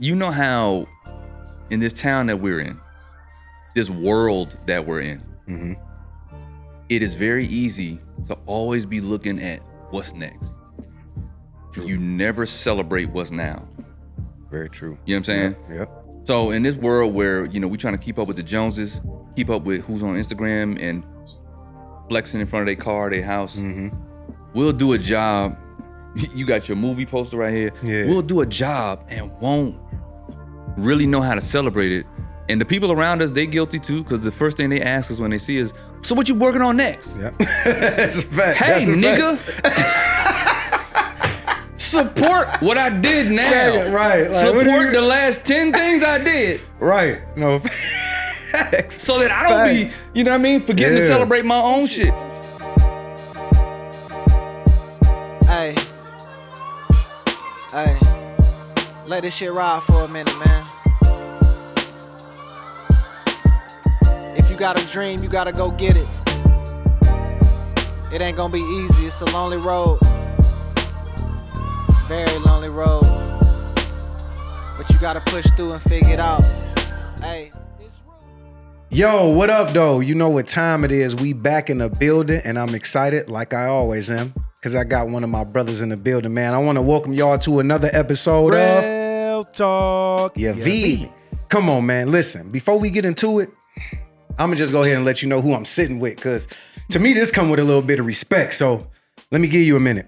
You know how in this town that we're in, this world that we're in, it is very easy to always be looking at what's next. True. You never celebrate what's now. Very true. You know what I'm saying? Yep. So in this world where, we're trying to keep up with the Joneses, keep up with who's on Instagram and flexing in front of their car, their house, we'll do a job. You got your movie poster right here. Yeah. We'll do a job and won't really know how to celebrate it. And the people around us, they guilty too, because the first thing they ask us when they see is, so what you working on next? Yep. That's a fact. Hey, That's a nigga. Support what I did now. Yeah, right. Like, support the last 10 things I did. Right. No. So that I don't be, forgetting to celebrate my own shit. Hey. Let this shit ride for a minute, man. If you got a dream, you gotta go get it. It ain't gonna be easy, it's a lonely road. Very lonely road. But you gotta push through and figure it out. Hey. Yo, what up, though? You know what time it is. We back in the building, and I'm excited, like I always am, because I got one of my brothers in the building, man. I want to welcome y'all to another episode of REL Talk. Yeah, V. Come on, man. Listen, before we get into it, I'm going to just go ahead and let you know who I'm sitting with, because to me, this come with a little bit of respect. So let me give you a minute.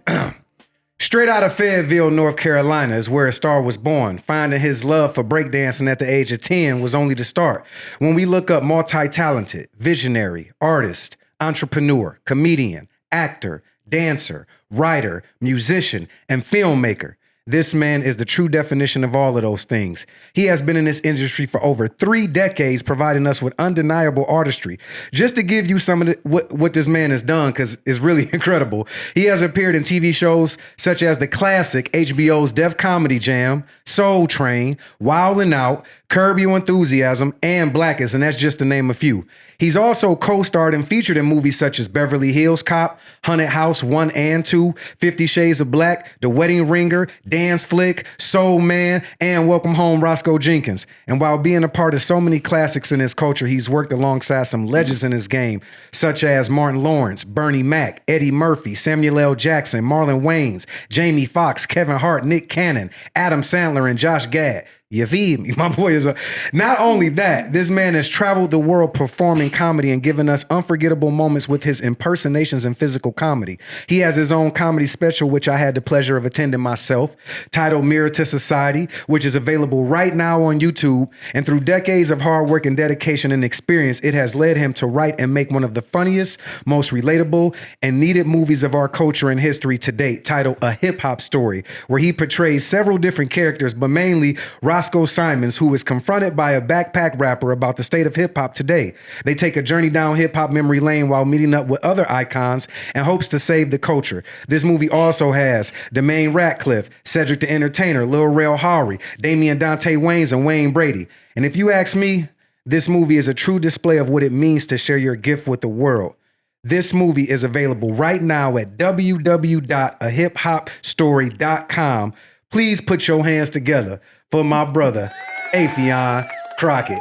Straight out of Fayetteville, North Carolina is where a star was born. Finding his love for breakdancing at the age of 10 was only the start. When we look up multi-talented, visionary, artist, entrepreneur, comedian, actor, dancer, writer, musician, and filmmaker, this man is the true definition of all of those things. He has been in this industry for over 3 decades, providing us with undeniable artistry. Just to give you some of what this man has done, because it's really incredible. He has appeared in TV shows such as the classic HBO's Def Comedy Jam, Soul Train, Wild 'N Out, Curb Your Enthusiasm, and Blackest, and that's just to name a few. He's also co-starred and featured in movies such as Beverly Hills Cop, Haunted House 1 and 2, 50 Shades of Black, The Wedding Ringer, Dance Flick, Soul Man, and Welcome Home Roscoe Jenkins. And while being a part of so many classics in his culture, he's worked alongside some legends in his game, such as Martin Lawrence, Bernie Mac, Eddie Murphy, Samuel L. Jackson, Marlon Wayans, Jamie Foxx, Kevin Hart, Nick Cannon, Adam Sandler, and Josh Gad. You feed me? My boy is Not only that, this man has traveled the world performing comedy and given us unforgettable moments with his impersonations and physical comedy. He has his own comedy special, which I had the pleasure of attending myself, titled Mirror to Society, which is available right now on YouTube. And through decades of hard work and dedication and experience, it has led him to write and make one of the funniest, most relatable, and needed movies of our culture and history to date, titled A Hip Hop Story, where he portrays several different characters, but mainly Roscoe Simons, who is confronted by a backpack rapper about the state of hip hop today. They take a journey down hip hop memory lane while meeting up with other icons and hopes to save the culture. This movie also has Demaine Ratcliffe, Cedric the Entertainer, Lil Rel Howery, Damian Dante Waynes, and Wayne Brady. And if you ask me, this movie is a true display of what it means to share your gift with the world. This movie is available right now at www.ahiphopstory.com. Please put your hands together for my brother, Affion Crockett.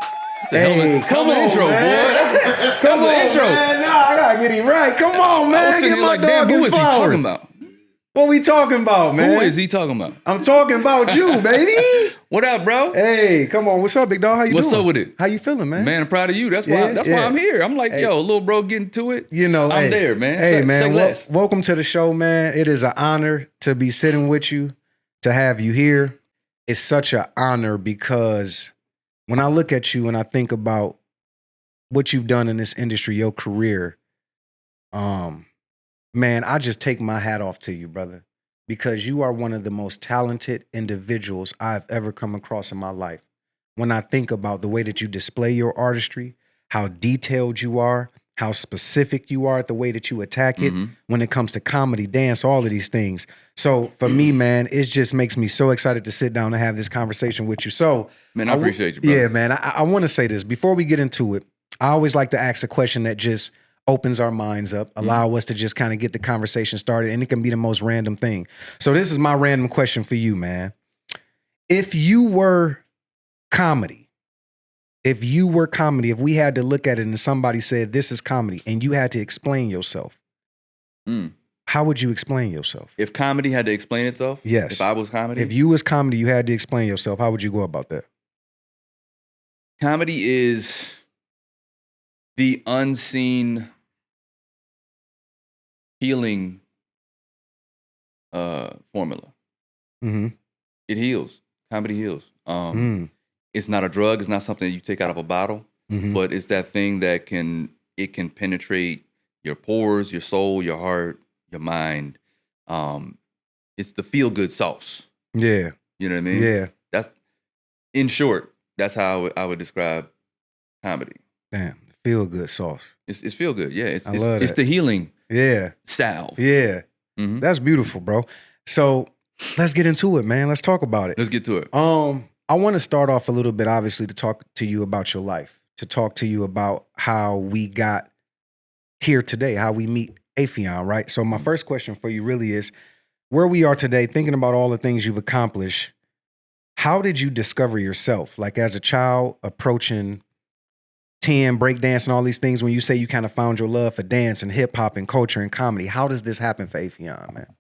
Hey, come on, intro, man. boy. That's an intro. Man. No, I gotta get him right. Come on, man. Get my dog his who is he flowers. talking about? What we talking about, man? Who is he talking about? I'm talking about you, baby. What up, bro? Hey, come on. What's up, big dog? How you doing? What's up with it? How you feeling, man? Man, I'm proud of you. That's why I'm here. I'm like, yo, little bro getting to it. I'm there, man. Hey, say man. less. Welcome to the show, man. It is an honor to be sitting with you, to have you here. It's such an honor because when I look at you and I think about what you've done in this industry, your career, man, I just take my hat off to you, brother, because you are one of the most talented individuals I've ever come across in my life. When I think about the way that you display your artistry, how detailed you are, how specific you are at the way that you attack it when it comes to comedy, dance, all of these things. So for me, man, it just makes me so excited to sit down and have this conversation with you. So, man, I appreciate you, bro. Yeah, man, I want to say this. Before we get into it, I always like to ask a question that just opens our minds up, allow us to just kind of get the conversation started, and it can be the most random thing. So this is my random question for you, man. If you were comedy, if we had to look at it and somebody said this is comedy and you had to explain yourself, how would you explain yourself? If comedy had to explain itself? Yes. If I was comedy? If you was comedy, you had to explain yourself. How would you go about that? Comedy is the unseen healing formula. Mm-hmm. It heals. Comedy heals. It's not a drug. It's not something you take out of a bottle, but it's that thing that can penetrate your pores, your soul, your heart, your mind. It's the feel good sauce. Yeah. You know what I mean? Yeah. That's, in short, that's how I would describe comedy. Damn, feel good sauce. It's feel good. Yeah. It's love it's that. the healing Yeah. salve. Yeah. Mhm. That's beautiful, bro. So let's get into it, man. Let's talk about it. Let's get to it. I want to start off a little bit, obviously, to talk to you about your life, to talk to you about how we got here today, how we meet Afion, right? So my first question for you really is, where we are today, thinking about all the things you've accomplished, how did you discover yourself? Like as a child approaching 10, breakdance and all these things, when you say you kind of found your love for dance and hip hop and culture and comedy, how does this happen for Afion, man?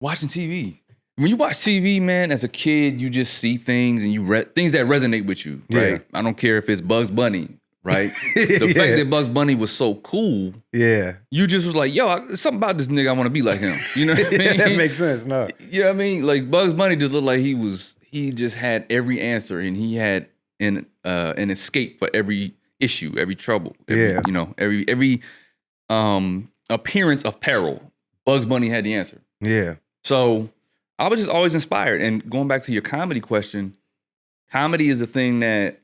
Watching TV. When you watch TV, man, as a kid, you just see things and things that resonate with you, right? Yeah. I don't care if it's Bugs Bunny, right? The Yeah. fact that Bugs Bunny was so cool, Yeah. you just was like, yo, something about this nigga, I want to be like him. You know what I mean? Yeah, that makes sense. No. You know what I mean? Like Bugs Bunny just looked like he just had every answer and he had an escape for every issue, every trouble, every appearance of peril. Bugs Bunny had the answer. Yeah. So I was just always inspired. And going back to your comedy question, comedy is the thing that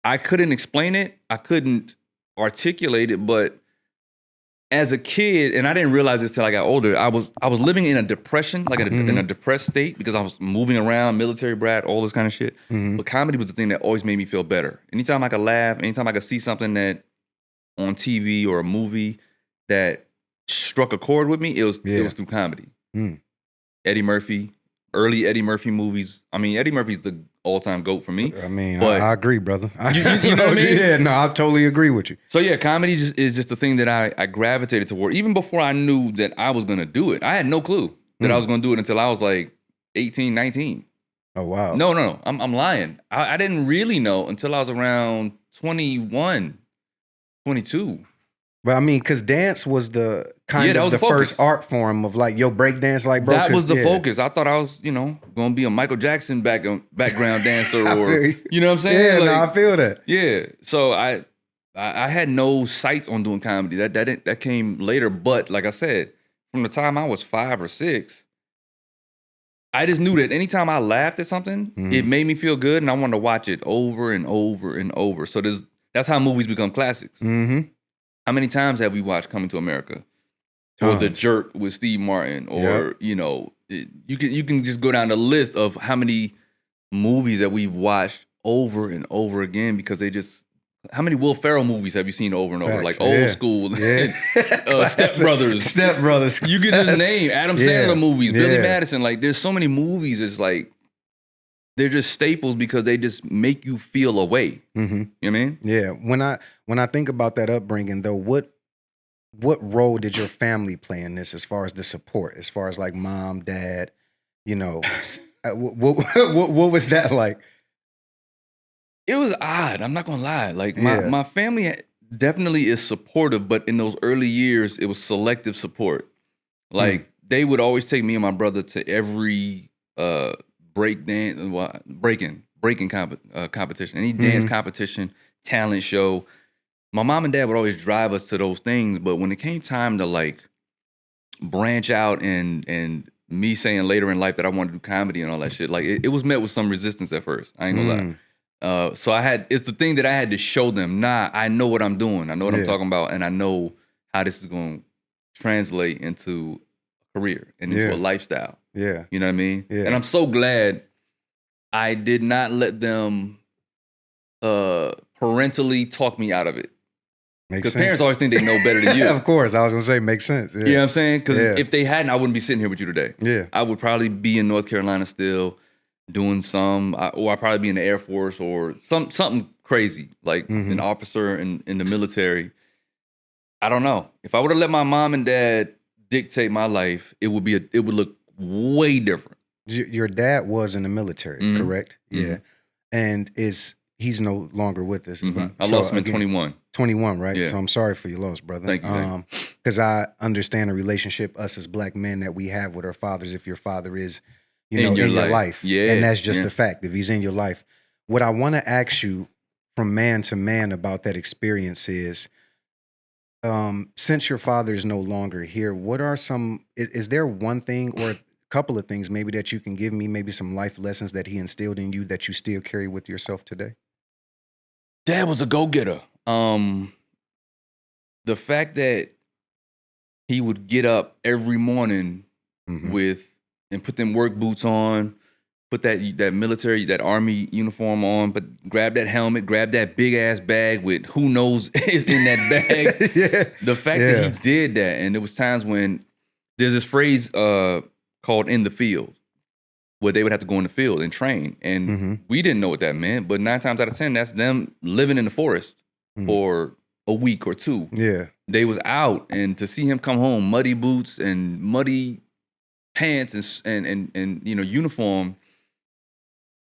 I couldn't explain it. I couldn't articulate it, but as a kid, and I didn't realize this till I got older, I was living in a depression, like in a depressed state, because I was moving around, military brat, all this kind of shit. But comedy was the thing that always made me feel better. Anytime I could laugh, anytime I could see something that on TV or a movie that struck a chord with me, it was through comedy. Eddie Murphy, early Eddie Murphy movies. I mean, Eddie Murphy's the all-time GOAT for me. I mean, but I agree, brother. You know what I mean? Yeah, no, I totally agree with you. So yeah, comedy is just the thing that I gravitated toward. Even before I knew that I was going to do it. I had no clue that I was going to do it until I was like 18, 19. Oh, wow. No. I'm lying. I didn't really know until I was around 21, 22. But I mean, because dance was the kind that of was the the focus. first art form of like, yo, break dance, like, bro. That was the 'cause, focus. I thought I was, going to be a Michael Jackson background dancer, I or feel you. you know what I'm saying? Yeah, no, I feel that. Yeah. So I had no sights on doing comedy. That came later. But like I said, from the time I was 5 or 6, I just knew that anytime I laughed at something, it made me feel good, and I wanted to watch it over and over and over. So that's how movies become classics. Mm-hmm. How many times have we watched Coming to America? Or The Jerk with Steve Martin? Or, you can just go down the list of how many movies that we've watched over and over again, because how many Will Ferrell movies have you seen over and over? Facts, Like Old School, Step Brothers. Step Brothers. You could just name Adam Sandler movies, Billy Yeah. Madison. Like there's so many movies, it's like, they're just staples because they just make you feel a way. Mm-hmm. You know what I mean? Yeah. When I think about that upbringing, though, what role did your family play in this, as far as the support, as far as like mom, dad, what was that like? It was odd. I'm not gonna lie. Like my family definitely is supportive, but in those early years, it was selective support. Like they would always take me and my brother to every breaking competition, any dance competition, talent show. My mom and dad would always drive us to those things, but when it came time to like branch out and me saying later in life that I wanted to do comedy and all that shit, like it was met with some resistance at first. I ain't gonna lie. So it's the thing that I had to show them, I know what I'm doing. I know what I'm talking about, and I know how this is going to translate into a career and into a lifestyle. Yeah. You know what I mean? Yeah. And I'm so glad I did not let them parentally talk me out of it. Makes Because sense. parents always think they know better than you. Of course. I was going to say, makes sense. Yeah. You know what I'm saying? Because Yeah. if they hadn't, I wouldn't be sitting here with you today. Yeah. I would probably be in North Carolina still. doing or I'd probably be in the Air Force or something crazy, like an officer in the military. I don't know. If I would have let my mom and dad dictate my life, it would look way different. Your dad was in the military, correct? Yeah. And he's no longer with us. I lost him in 21. 21, right? Yeah. So I'm sorry for your loss, brother. Thank you. Because I understand the relationship us as black men that we have with our fathers. If your father is, in your life, yeah, and that's just a fact. If he's in your life, what I want to ask you from man to man about that experience is, since your father is no longer here, what are is there one thing or a couple of things maybe that you can give me, maybe some life lessons that he instilled in you that you still carry with yourself today? Dad was a go-getter. The fact that he would get up every morning and put them work boots on, put that military, that army uniform on, but grab that helmet, grab that big ass bag with who knows is in that bag. The fact that he did that, and there was times when there's this phrase called "in the field," where they would have to go in the field and train, and we didn't know what that meant. But 9 times out of 10, that's them living in the forest for a week or two. Yeah, they was out, and to see him come home, muddy boots and muddy pants and uniform,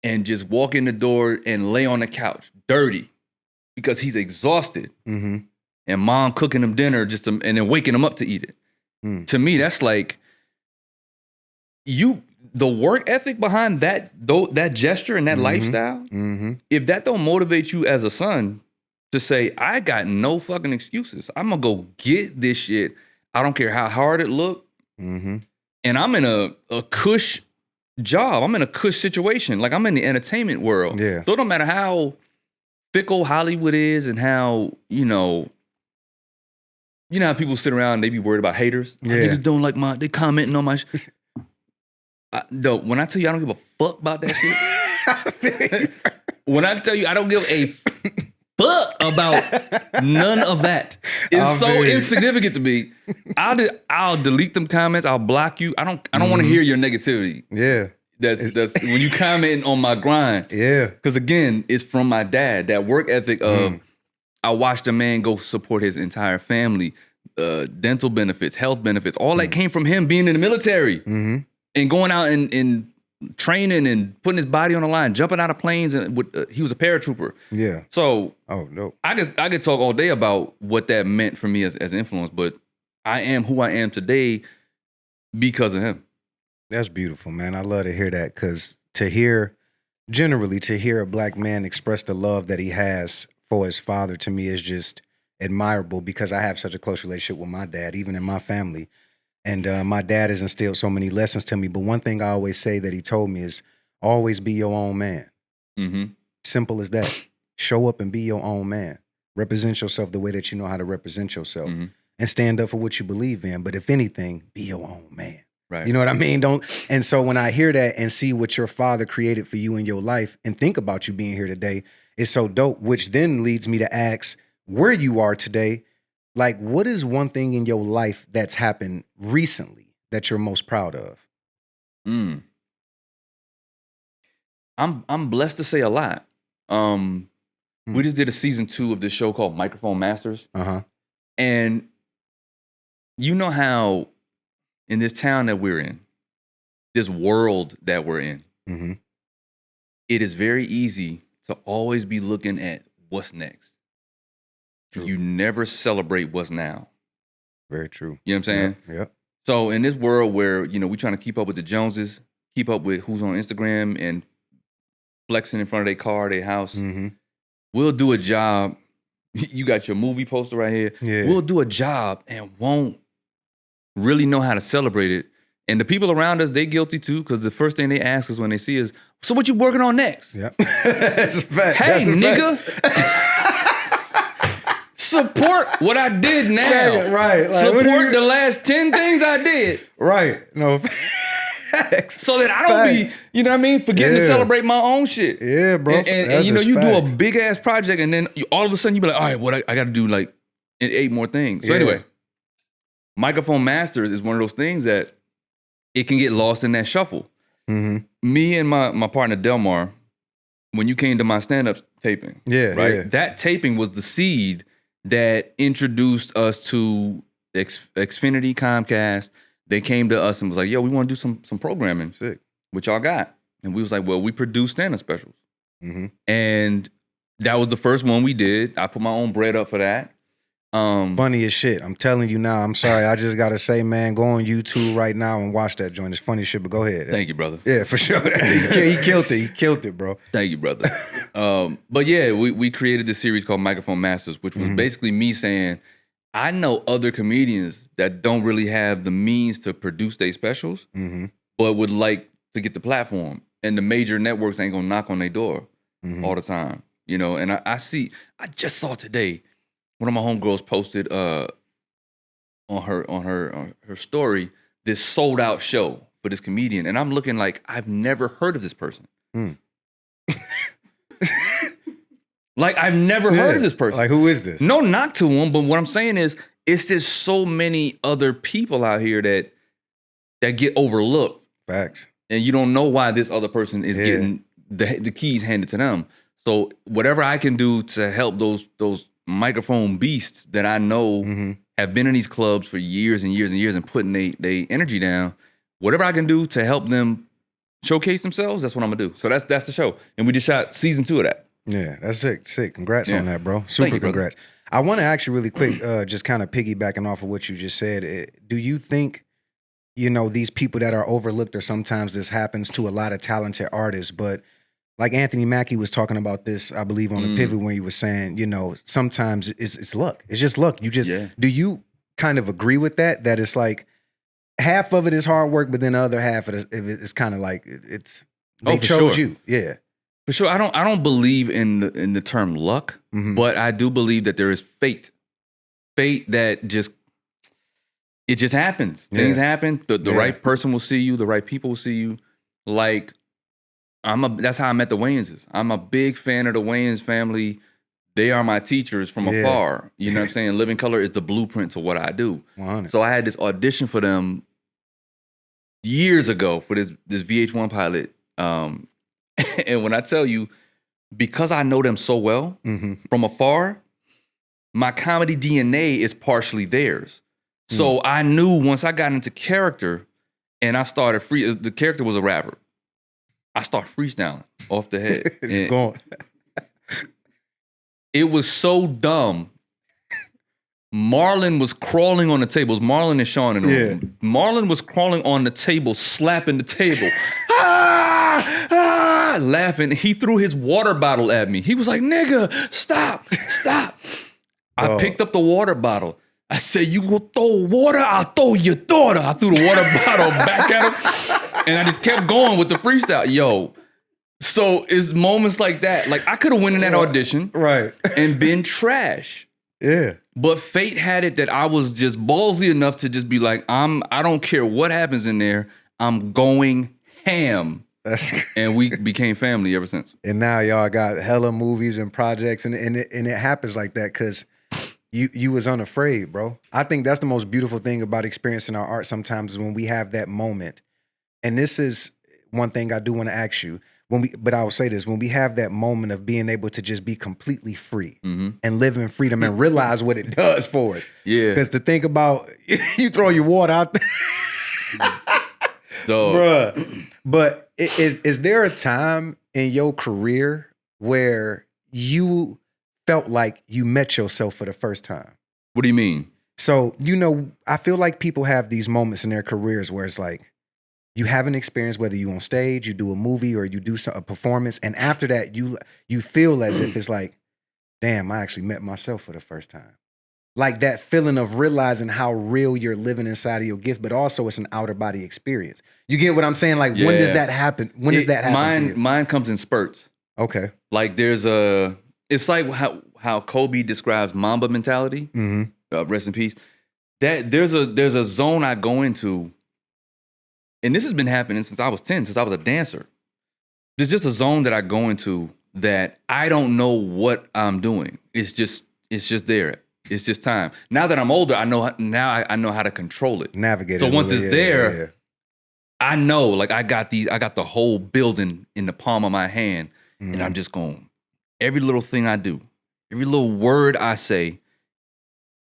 and just walk in the door and lay on the couch, dirty, because he's exhausted. And mom cooking him dinner and then waking him up to eat it. To me, that's like the work ethic behind that gesture and that lifestyle. If that don't motivate you as a son to say, I got no fucking excuses, I'm gonna go get this shit. I don't care how hard it look. And I'm in a cush job. I'm in a cush situation. Like, I'm in the entertainment world. Yeah. So it don't matter how fickle Hollywood is and how, how people sit around and they be worried about haters. Yeah. Niggas don't like they commenting on my when I tell you I don't give a fuck about that shit. When I tell you I don't give a fuck about none of that. It's so insignificant to me. I'll delete them comments. I'll block you. I don't want to hear your negativity. Yeah. That's when you comment on my grind. Yeah. Because again, it's from my dad. That work ethic of I watched a man go support his entire family, dental benefits, health benefits. All that came from him being in the military and going out and training and putting his body on the line, jumping out of planes, and he was a paratrooper. Yeah. So no. I could talk all day about what that meant for me as influence, but I am who I am today because of him. That's beautiful, man. I love to hear that, because generally to hear a black man express the love that he has for his father, to me is just admirable, because I have such a close relationship with my dad, even in my family. And my dad has instilled so many lessons to me. But one thing I always say that he told me is always be your own man. Simple as that. Show up and be your own man. Represent yourself the way that you know how to represent yourself. And stand up for what you believe in. But if anything, be your own man. Right. You know what I mean? And so when I hear that and see what your father created for you in your life and think about you being here today, it's so dope, which then leads me to ask where you are today. Like, what is one thing in your life that's happened recently that you're most proud of? I'm blessed to say a lot. We just did a season 2 of this show called Microphone Masters. And you know how in this town that we're in, this world that we're in, it is very easy to always be looking at what's next. True. You never celebrate what's now. Very true. You know what I'm saying? Yeah. So in this world where, we're trying to keep up with the Joneses, keep up with who's on Instagram and flexing in front of their car, their house, we'll do a job. You got your movie poster right here. Yeah. We'll do a job and won't really know how to celebrate it. And the people around us, they guilty too, because the first thing they ask us when they see is, so what you working on next? Yeah. That's a fact. Hey, nigga. Support what I did now. Yeah, right. Like, support the last 10 things I did. Right. No. So that I don't be, forgetting to celebrate my own shit. Yeah, bro. And you do a big ass project, and then all of a sudden you be like, all right, what I got to do like 8 more things. So anyway, Microphone Masters is one of those things that it can get lost in that shuffle. Me and my partner Delmar, when you came to my stand-up taping, right? Yeah. That taping was the seed that introduced us to Xfinity, Comcast. They came to us and was like, yo, we want to do some programming. Sick. Which y'all got. And we was like, well, we produce stand-up specials. Mm-hmm. And that was the first one we did. I put my own bread up for that. Funny as shit. I'm telling you now. I'm sorry. I just got to say, man, go on YouTube right now and watch that joint. It's funny as shit, but go ahead. Thank you, brother. Yeah, for sure. He killed it. He killed it, bro. Thank you, brother. But yeah, we created this series called Microphone Masters, which was basically me saying, I know other comedians that don't really have the means to produce their specials, but would like to get the platform. And the major networks ain't gonna knock on their door all the time. You know, and I just saw today, one of my homegirls posted on her story this sold out show for this comedian, and I'm looking like I've never heard of this person. Like I've never heard of this person. Like who is this? No knock to him, but what I'm saying is it's just so many other people out here that get overlooked. Facts. And you don't know why this other person is getting the keys handed to them. So whatever I can do to help those microphone beasts that I know have been in these clubs for years and years and years and putting their energy down, whatever I can do to help them showcase themselves, that's what I'm gonna do. So that's the show. And we just shot season 2 of that. Yeah, that's sick. Sick. Congrats on that, bro. Super Thank you, congrats. I want to ask you really quick, just kind of piggybacking off of what you just said. Do you think, you know, these people that are overlooked, or sometimes this happens to a lot of talented artists, but like Anthony Mackie was talking about this, I believe, on the Pivot, when he was saying, you know, sometimes it's luck. It's just luck. You just, do you kind of agree with that? That it's like half of it is hard work, but then the other half of it is kind of like they chose you. Yeah. For sure. I don't believe in the term luck, but I do believe that there is fate. Fate that it just happens. Things happen. The right person will see you. The right people will see you. Like, that's how I met the Wayneses. I'm a big fan of the Wayans family. They are my teachers from afar. You know what I'm saying? Living Color is the blueprint to what I do. 100. So I had this audition for them years ago for this VH1 pilot. And when I tell you, because I know them so well from afar, my comedy DNA is partially theirs. So I knew once I got into character and I started the character was a rapper. I started freestyling off the head. It's going. It was so dumb. Marlon was crawling on the table. It was Marlon and Sean in the room. Marlon was crawling on the table, slapping the table. Laughing. He threw his water bottle at me. He was like, nigga, stop. I picked up the water bottle. I said, you will throw water, I'll throw your daughter. I threw the water bottle back at him. And I just kept going with the freestyle. Yo. So it's moments like that. Like I could have went in that audition and been trash. Yeah. But fate had it that I was just ballsy enough to just be like, I don't care what happens in there. I'm going ham. And we became family ever since. And now y'all got hella movies and projects, and it happens like that because you was unafraid, bro. I think that's the most beautiful thing about experiencing our art sometimes is when we have that moment. And this is one thing I do want to ask you. But I will say this, when we have that moment of being able to just be completely free and live in freedom and realize what it does for us. Yeah. Because to think about, you throw your water out there. Bruh. But is there a time in your career where you felt like you met yourself for the first time? What do you mean? So, you know, I feel like people have these moments in their careers where it's like, you have an experience, whether you on stage, you do a movie, or you do a performance, and after that, you feel as if it's like, damn, I actually met myself for the first time. Like that feeling of realizing how real you're living inside of your gift, but also it's an outer body experience. You get what I'm saying? Like, when does that happen? When does that happen? Mine comes in spurts. Okay. Like it's like how Kobe describes Mamba mentality. Rest in peace. That there's a zone I go into. And this has been happening since I was 10, since I was a dancer. There's just a zone that I go into that I don't know what I'm doing. It's just there. It's just time. Now that I'm older, I know how to control it. Navigate it. So once it's there, I know, like I got the whole building in the palm of my hand, and I'm just going, every little thing I do, every little word I say,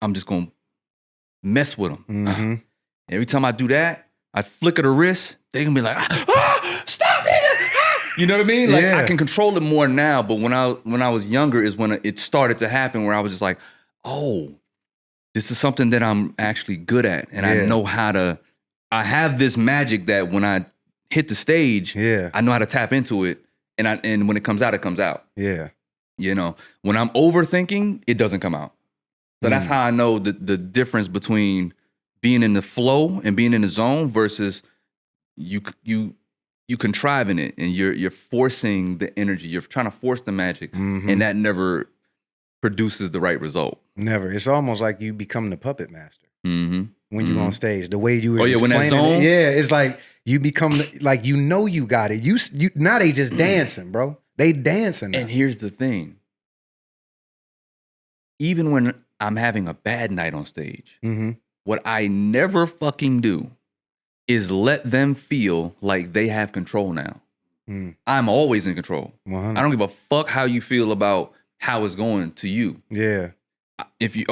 I'm just going to mess with them. Every time I do that, I flicker the wrist, they can be like, stop it! You know what I mean? Like I can control it more now, but when I was younger is when it started to happen where I was just like, oh, this is something that I'm actually good at, and I know how to. I have this magic that when I hit the stage, I know how to tap into it, and when it comes out, it comes out. Yeah. You know, when I'm overthinking, it doesn't come out. So that's how I know the difference between being in the flow and being in the zone versus you contriving it and you're forcing the energy. You're trying to force the magic, and that never produces the right result. Never. It's almost like you become the puppet master. When you're on stage, the way you were when that zone? it's like you become like you got it. You now they just dancing, bro. They dancing now. And here's the thing: even when I'm having a bad night on stage, what I never fucking do is let them feel like they have control now. I'm always in control. 100. I don't give a fuck how you feel about how it's going to you. Yeah. If you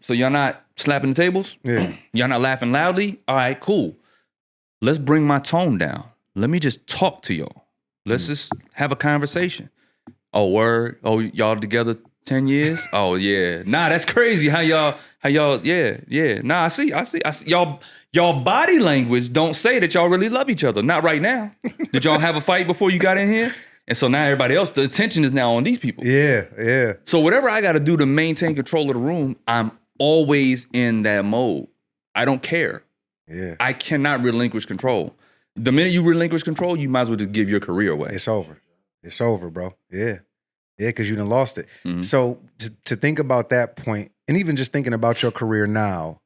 so y'all not slapping the tables? Yeah. Y'all not laughing loudly? All right, cool. Let's bring my tone down. Let me just talk to y'all. Let's just have a conversation. Oh, word? Oh, y'all together 10 years? Oh, yeah. Nah, that's crazy how y'all, yeah. Nah, I see. Y'all body language don't say that y'all really love each other. Not right now. Did y'all have a fight before you got in here? And so now everybody else, the attention is now on these people. Yeah. So whatever I got to do to maintain control of the room, I'm always in that mode. I don't care. Yeah. I cannot relinquish control. The minute you relinquish control, you might as well just give your career away. It's over. It's over, bro. Yeah. Yeah, because you done lost it. So to think about that point, and even just thinking about your career now,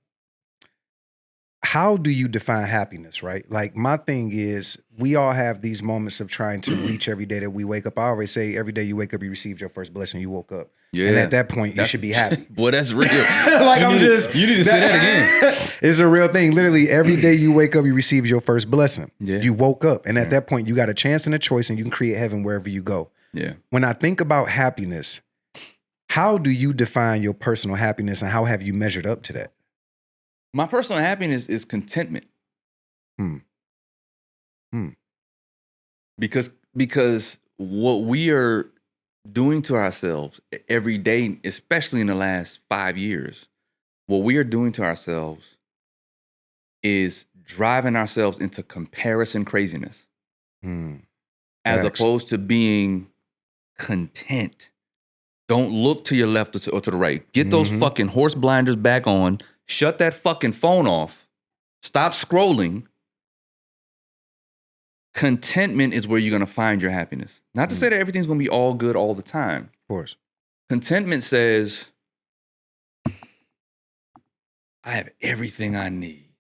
how do you define happiness, right? Like my thing is we all have these moments of trying to reach every day that we wake up. I always say every day you wake up, you received your first blessing, you woke up. Yeah. And at that point, you should be happy. Boy, that's real. Like you need to say that again. It's a real thing. Literally every day you wake up, you receive your first blessing. Yeah. You woke up. And at that point, you got a chance and a choice and you can create heaven wherever you go. Yeah. When I think about happiness, how do you define your personal happiness and how have you measured up to that? My personal happiness is contentment. Because what we are doing to ourselves every day, especially in the last 5 years, what we are doing to ourselves is driving ourselves into comparison craziness. As opposed to being content. Don't look to your left or to the right. Get those fucking horse blinders back on. Shut that fucking phone off. Stop scrolling. Contentment is where you're going to find your happiness. Not to say that everything's going to be all good all the time. Of course. Contentment says, I have everything I need.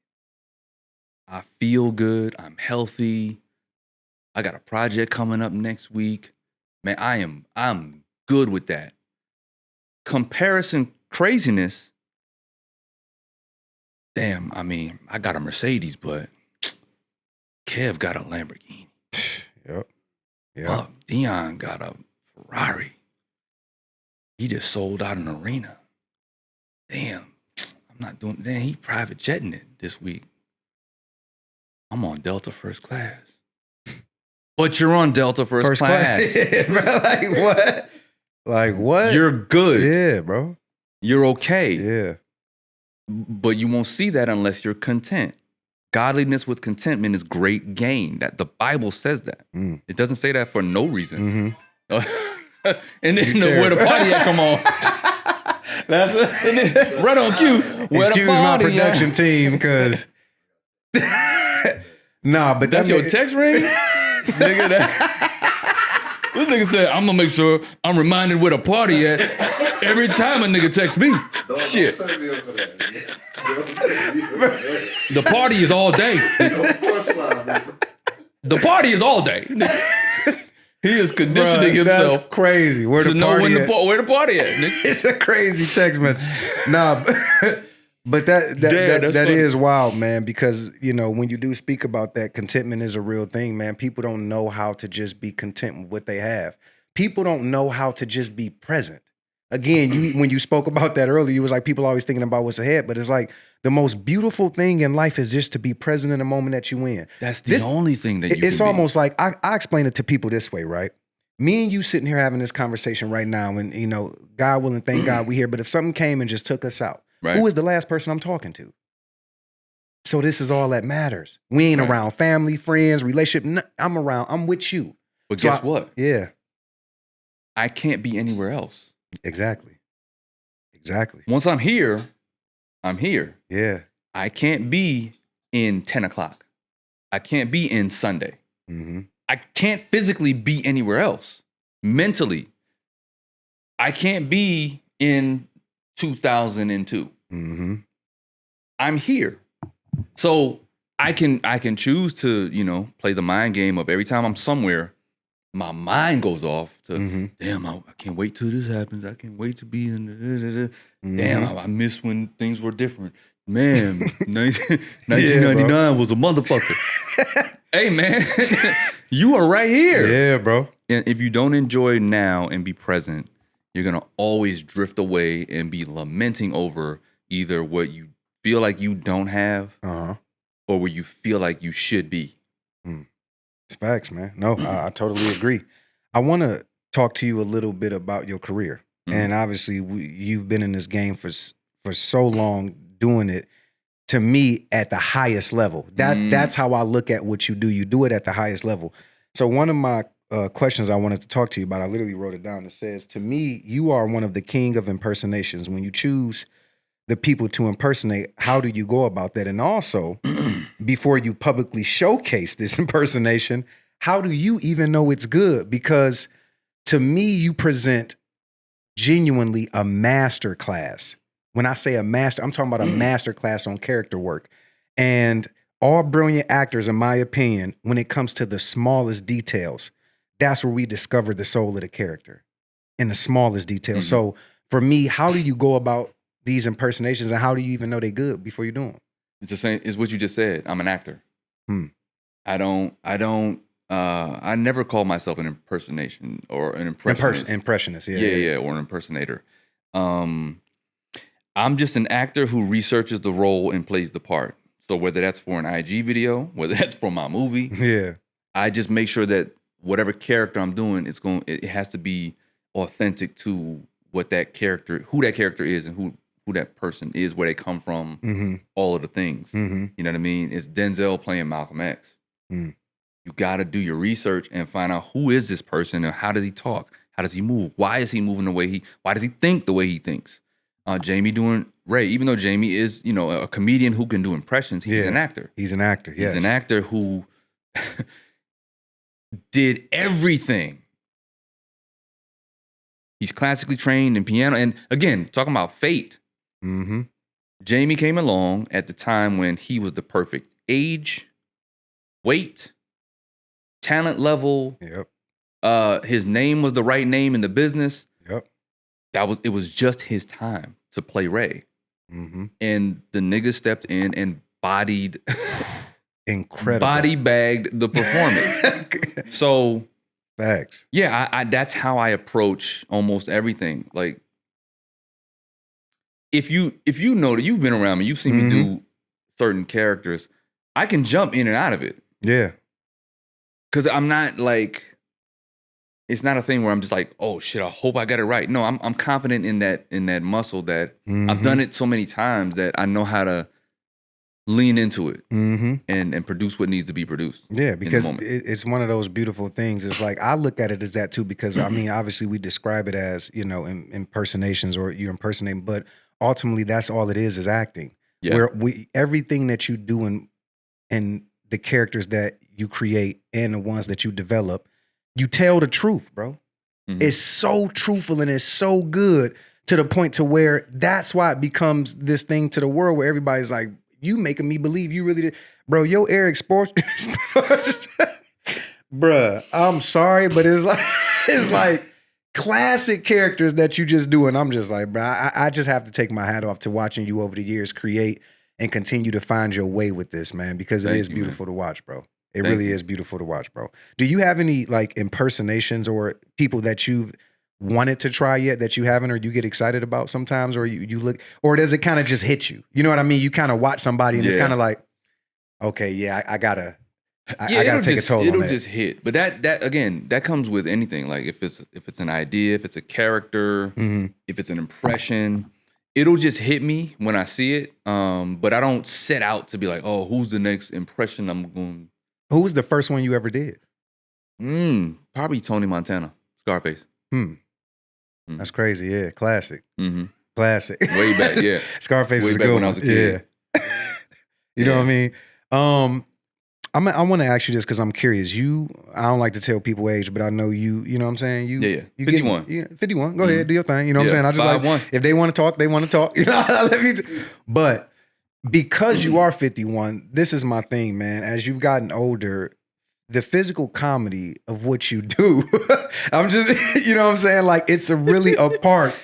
I feel good. I'm healthy. I got a project coming up next week. Man, I'm good with that. Comparison craziness. Damn, I mean, I got a Mercedes, but Kev got a Lamborghini. Yep. Fuck, Dion got a Ferrari. He just sold out an arena. Damn, I'm not doing. Damn, he private jetting it this week. I'm on Delta first class. But you're on Delta first class. Bro, like what? Like what? You're good. Yeah, bro. You're okay. Yeah. But you won't see that unless you're content. Godliness with contentment is great gain. That the Bible says that. It doesn't say that for no reason. And then where the party at? Come on. That's it. Right on cue. Excuse my production team, because nah, but that's your text ring, nigga. This nigga said, "I'm gonna make sure I'm reminded where the party at every time a nigga texts me." Shit. The party is all day. The party is all day. He is conditioning himself. That's crazy. Where to the know party when at? where the party at, nigga. It's a crazy text message. Nah, But Damn, that's that funny. is wild, man, because, you know, when you do speak about that, contentment is a real thing, man. People don't know how to just be content with what they have. People don't know how to just be present. Again, when you spoke about that earlier, you was like, people always thinking about what's ahead, but it's like the most beautiful thing in life is just to be present in the moment that you in. That's the only thing that you It's can almost like, I explain it to people this way, right? Me and you sitting here having this conversation right now, and, you know, God willing, thank God we here, but if something came and just took us out, Right. who is the last person I'm talking to? So this is all that matters. We ain't Right. around family, friends, relationship. I'm with you. But So guess what? Yeah, I can't be anywhere else. exactly. Once I'm here, I'm here. Yeah. I can't be in 10 o'clock. I can't be in Sunday. Mm-hmm. I can't physically be anywhere else. Mentally, I can't be in 2002. Mm-hmm. I'm here. So I can choose to, you know, play the mind game of every time I'm somewhere, my mind goes off to, damn, I can't wait till this happens. I can't wait to be in the, damn, I miss when things were different. Man, 1999 was a motherfucker. Hey, man, you are right here. Yeah, bro. And if you don't enjoy now and be present, you're going to always drift away and be lamenting over either what you feel like you don't have or where you feel like you should be. It's facts, man. No, I totally agree. I want to talk to you a little bit about your career. And obviously, you've been in this game for so long, doing it, to me, at the highest level. That's how I look at what you do. You do it at the highest level. So one of my questions I wanted to talk to you about, I literally wrote it down. It says, to me, you are one of the king of impersonations. When you choose the people to impersonate, how do you go about that? And also, before you publicly showcase this impersonation, how do you even know it's good? Because to me, you present genuinely a master class. When I say a master, I'm talking about a master class on character work. And all brilliant actors, in my opinion, when it comes to the smallest details, that's where we discover the soul of the character, in the smallest details. So for me, how do you go about these impersonations, and how do you even know they're good before you do them? It's the same. It's what you just said. I'm an actor. I never call myself an impersonation or an impressionist. Impressionist, Yeah, or an impersonator. I'm just an actor who researches the role and plays the part. So whether that's for an IG video, whether that's for my movie, I just make sure that whatever character I'm doing, it has to be authentic to what that character, who that character is, and who that person is, where they come from, all of the things. You know what I mean? It's Denzel playing Malcolm X. You got to do your research and find out who is this person and how does he talk? How does he move? Why is he moving the way why does he think the way he thinks? Jamie doing Ray, even though Jamie is, you know, a comedian who can do impressions, he's an actor. He's an actor, yes. He's an actor who did everything. He's classically trained in piano. And again, talking about fate, Jamie came along at the time when he was the perfect age, weight, talent level. His name was the right name in the business. It was just his time to play Ray. And the nigga stepped in and body bagged the performance. So facts. Yeah, I that's how I approach almost everything. Like, if you know that you've been around me, you've seen me do certain characters, I can jump in and out of it. Yeah. Cause I'm not like, it's not a thing where I'm just like, oh shit, I hope I got it right. No, I'm confident in that muscle that I've done it so many times that I know how to lean into it and produce what needs to be produced. Yeah, because it's one of those beautiful things. It's like, I look at it as that too, because I mean, obviously we describe it as, you know, impersonations or you impersonate, but ultimately that's all it is acting. Yeah. Where everything that you do and the characters that you create and the ones that you develop, you tell the truth, bro. It's so truthful and it's so good to the point to where that's why it becomes this thing to the world where everybody's like, you making me believe you really did. Bro, your Eric Sports, bruh, I'm sorry, but it's like classic characters that you just do. And I'm just like, bro, I just have to take my hat off to watching you over the years create and continue to find your way with this, man, because it is beautiful to watch, bro. It really is beautiful to watch, bro. Do you have any like impersonations or people that you've wanted to try yet that you haven't, or you get excited about sometimes, or you look, or does it kind of just hit you? You know what I mean? You kind of watch somebody and it's kind of like, okay, yeah, I gotta take a toll on that. It'll just hit. But that again, that comes with anything. Like if it's an idea, if it's a character, if it's an impression, it'll just hit me when I see it. But I don't set out to be like, oh, who's the next impression I'm going. Who was the first one you ever did? Probably Tony Montana, Scarface. That's crazy. Yeah, classic. Classic. Way back, yeah. Scarface Way is back good when I was a kid. Yeah. You know what I mean? I want to ask you this because I'm curious. I don't like to tell people age, but I know you know what I'm saying? You 51. 51. Go ahead, do your thing. You know what I'm saying? I just like, if they want to talk, they want to talk. You know, but because you are 51, this is my thing, man. As you've gotten older, the physical comedy of what you do, I'm just, you know what I'm saying? Like, it's really a part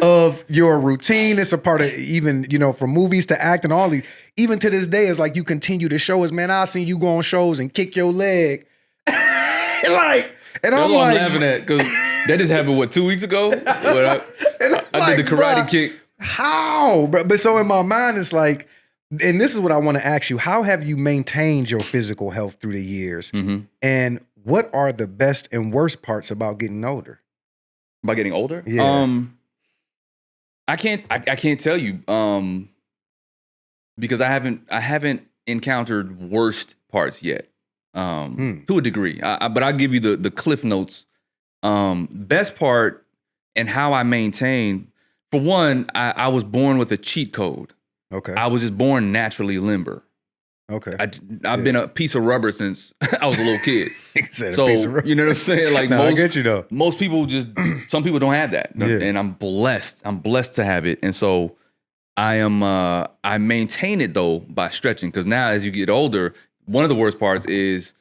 of your routine. It's a part of even, you know, from movies to acting, all these. Even to this day, it's like you continue to show us, man, I've seen you go on shows and kick your leg. And I'm like, I'm laughing at, because that just happened, 2 weeks ago? I did the karate kick. How? But so in my mind, it's like, and this is what I want to ask you. How have you maintained your physical health through the years? And what are the best and worst parts about getting older? About getting older? Yeah. I can't tell you. Because I haven't encountered worst parts yet. To a degree. But I'll give you the cliff notes. Best part and how I maintain. For one, I was born with a cheat code. Okay. I was just born naturally limber. Okay. I've been a piece of rubber since I was a little kid. So you know what I'm saying? Like I get you though. Most people some people don't have that. And I'm blessed. I'm blessed to have it. And so I maintain it though by stretching. Because now as you get older, one of the worst parts is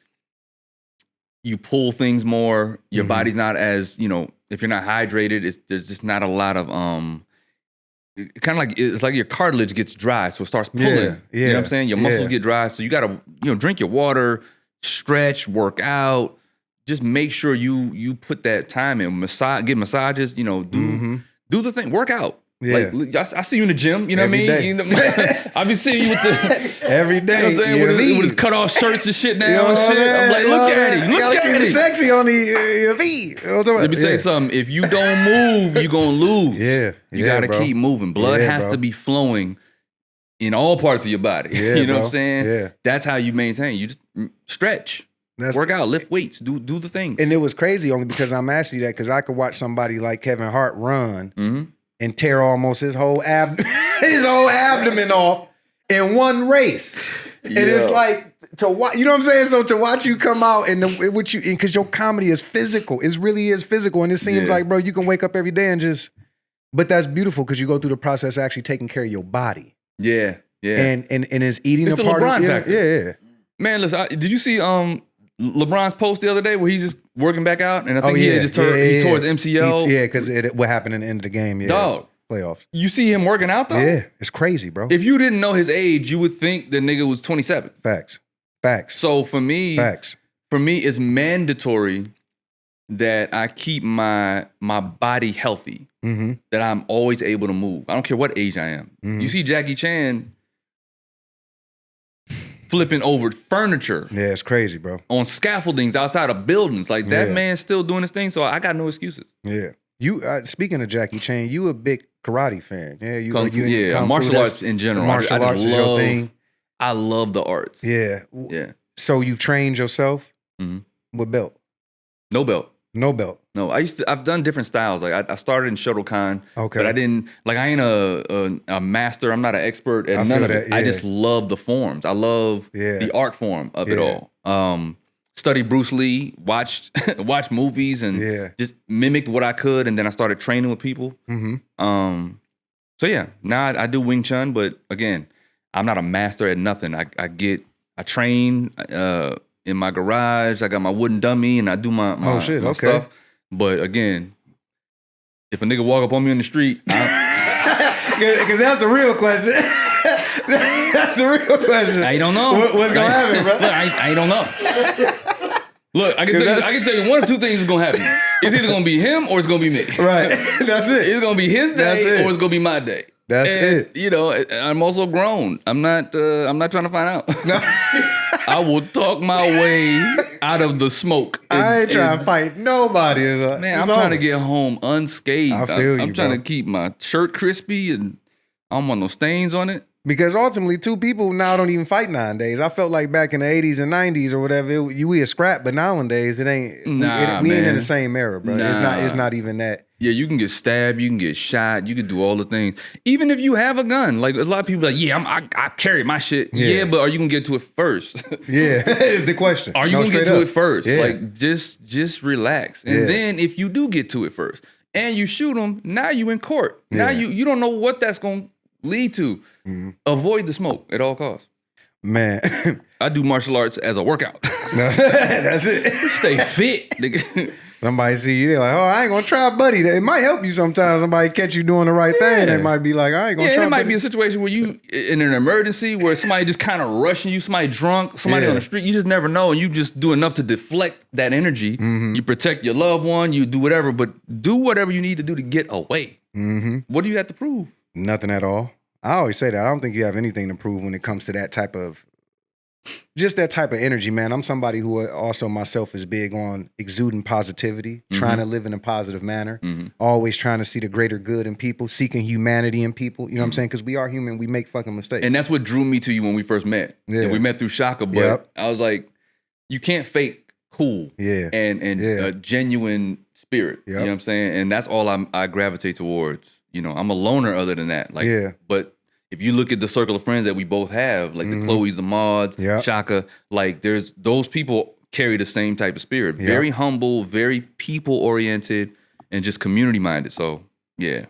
you pull things more. Your body's not as, you know, if you're not hydrated, there's just not a lot of kind of like, it's like your cartilage gets dry, so it starts pulling. You know what I'm saying? Your muscles get dry, so you gotta, you know, drink your water, stretch, work out. Just make sure you put that time in. Get massages. You know, do the thing. Work out. Yeah. Like I see you in the gym. You know Every what I mean? day. I be seeing you with the every day. You know what I'm saying? With his cut off shirts and shit now and shit. I'm like, look at him. Look at him. Sexy on the V. Let me tell you something. If you don't move, you're gonna lose. You gotta keep moving. Blood has to be flowing in all parts of your body. You know what I'm saying? Yeah. That's how you maintain. You just stretch. Work out, lift weights, do the thing. And it was crazy only because I'm asking you that because I could watch somebody like Kevin Hart run and tear almost his whole abdomen off in one race. And it's like to watch, you know what I'm saying? So to watch you come out and because your comedy is physical, it really is physical. And it seems like, bro, you can wake up every day and but that's beautiful because you go through the process of actually taking care of your body. Yeah. And is eating it's a part LeBron of factor. Yeah. Man, listen, did you see LeBron's post the other day where he's just working back out, and I think he tore his MCL. Because what happened in the end of the game? Yeah, dog, playoffs. You see him working out though? Yeah, it's crazy, bro. If you didn't know his age, you would think the nigga was 27. Facts. So for me, it's mandatory that I keep my body healthy. That I'm always able to move. I don't care what age I am. You see Jackie Chan flipping over furniture. Yeah, it's crazy, bro. On scaffoldings outside of buildings. Like, that man's still doing his thing, so I got no excuses. Yeah. You speaking of Jackie Chan, you a big karate fan. Yeah, Kung martial arts in general. Martial arts is your thing. I love the arts. Yeah. So you've trained yourself with belt? No belt. No belt. No, I've done different styles. Like I started in Shotokan, okay, but I didn't, like, I ain't a master. I'm not an expert at none of it. I just love the forms. I love the art form of it all. Studied Bruce Lee, watched movies, and just mimicked what I could, and then I started training with people. So yeah, now I do Wing Chun, but again, I'm not a master at nothing. I train in my garage. I got my wooden dummy, and I do my stuff. But again, If a nigga walk up on me in the street, because that's the real question. That's the real question. I don't know. What's gonna happen, bro? Look, I don't know. Look, I can tell you one of two things is gonna happen. It's either gonna be him or it's gonna be me. Right. That's it. It's gonna be his day or it's gonna be my day. That's it. You know, I'm also grown. I'm not trying to find out. No. I will talk my way out of the smoke. I ain't trying to fight nobody. Man, I'm trying to get home unscathed. I feel you, I'm trying to keep my shirt crispy and I don't want no stains on it. Because ultimately, two people now don't even fight nowadays. I felt like back in the 80s and 90s or whatever, we a scrap, but nowadays it ain't. We ain't in the same era, bro. Nah. It's not even that. Yeah, you can get stabbed, you can get shot, you can do all the things. Even if you have a gun, like a lot of people are like, yeah, I carry my shit. Yeah, but are you gonna get to it first? Yeah, is the question. Are you gonna get to it first? Yeah. Like just relax. And then if you do get to it first and you shoot them, now you in court. Now you don't know what that's gonna lead to. Mm-hmm. Avoid the smoke at all costs. Man. I do martial arts as a workout. That's it. Stay fit, nigga. Somebody see you, they're like, oh, I ain't gonna try, buddy. It might help you sometimes. Somebody catch you doing the right thing. They might be like, I ain't gonna try. And it might be a situation where you, in an emergency, where somebody just kind of rushing you, somebody drunk, somebody on the street, you just never know. And you just do enough to deflect that energy. Mm-hmm. You protect your loved one, you do whatever, but do whatever you need to do to get away. Mm-hmm. What do you have to prove? Nothing at all. I always say that. I don't think you have anything to prove when it comes to that type of, just that type of energy, man. I'm somebody who also myself is big on exuding positivity, trying to live in a positive manner, always trying to see the greater good in people, seeking humanity in people. You know what I'm saying? Because we are human. We make fucking mistakes. And that's what drew me to you when we first met. Yeah. And we met through Shaka, but I was like, you can't fake cool and a genuine spirit. You know what I'm saying? And that's all I gravitate towards. You know, I'm a loner other than that. Like, but if you look at the circle of friends that we both have, like the Chloes, the Mauds, Shaka, like there's those people carry the same type of spirit. Very humble, very people-oriented, and just community-minded. So, yeah.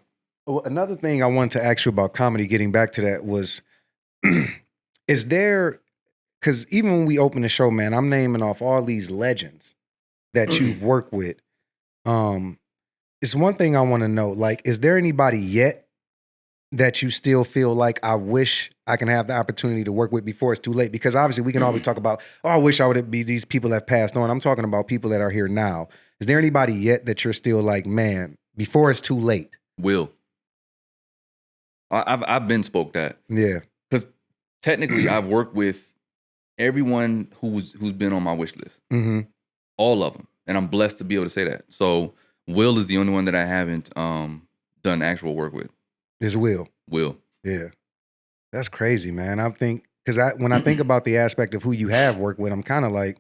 Well, another thing I wanted to ask you about comedy, getting back to that, was, is there, because even when we open the show, man, I'm naming off all these legends that you've worked with. It's one thing I want to know, like, is there anybody yet that you still feel like I wish I can have the opportunity to work with before it's too late? Because obviously we can always talk about, oh, I wish I would be these people that passed on. I'm talking about people that are here now. Is there anybody yet that you're still like, man, before it's too late? Will. I've been spoke that. Yeah. Because technically I've worked with everyone who's been on my wish list. Mm-hmm. All of them. And I'm blessed to be able to say that. So Will is the only one that I haven't done actual work with. Is Will. Will. Yeah. That's crazy, man. I think, because when I think about the aspect of who you have worked with, I'm kind of like,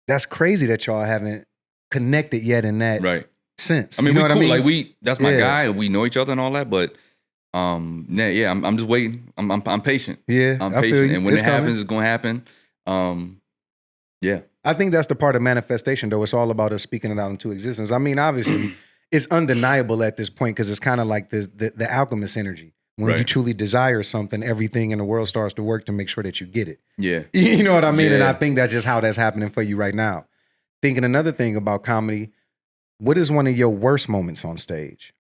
that's crazy that y'all haven't connected yet in that sense. I mean, you know what cool. I mean? Like that's my guy, and we know each other and all that, but I'm just waiting. I'm patient. Yeah. I'm patient. Feel you. And when it's it happens, it's gonna happen. Yeah. I think that's the part of manifestation, though. It's all about us speaking it out into existence. I mean, obviously, it's undeniable at this point because it's kind of like the alchemist energy. When you truly desire something, everything in the world starts to work to make sure that you get it. Yeah. You know what I mean? Yeah. And I think that's just how that's happening for you right now. Thinking another thing about comedy, what is one of your worst moments on stage?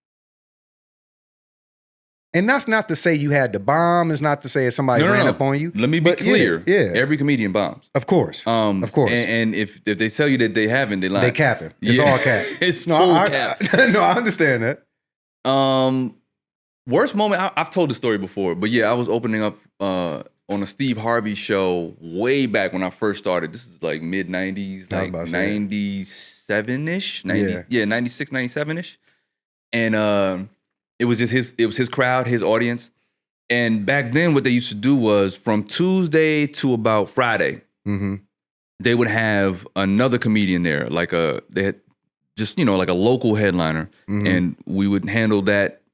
And that's not to say you had to bomb. It's not to say somebody ran up on you. Let me be clear. Yeah. Every comedian bombs. Of course. Of course. And if they tell you that they haven't, they lie. They capping. It's all cap. It's full cap. No, I understand that. Worst moment, I've told the story before, but yeah, I was opening up on a Steve Harvey show way back when I first started. This is like mid-90s, like 97-ish, 96, 97-ish. And it was his crowd, his audience. And back then what they used to do was from Tuesday to about Friday, they would have another comedian there, they had just, like a local headliner. And we would handle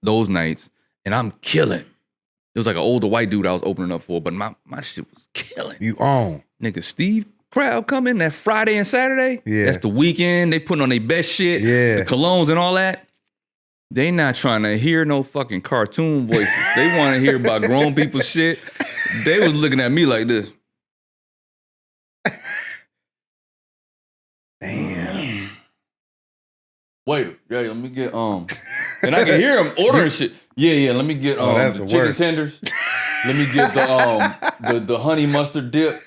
those nights. And I'm killing. It was like an older white dude I was opening up for, but my shit was killing. You own. Nigga, Steve crowd coming that Friday and Saturday. Yeah. That's the weekend. They putting on their best shit. Yeah. The colognes and all that. They not trying to hear no fucking cartoon voices. They want to hear about grown people's shit. They was looking at me like this. Damn. Wait, let me get And I can hear him ordering shit. Yeah, let me get that's the the chicken worst. tenders. Let me get the honey mustard dip.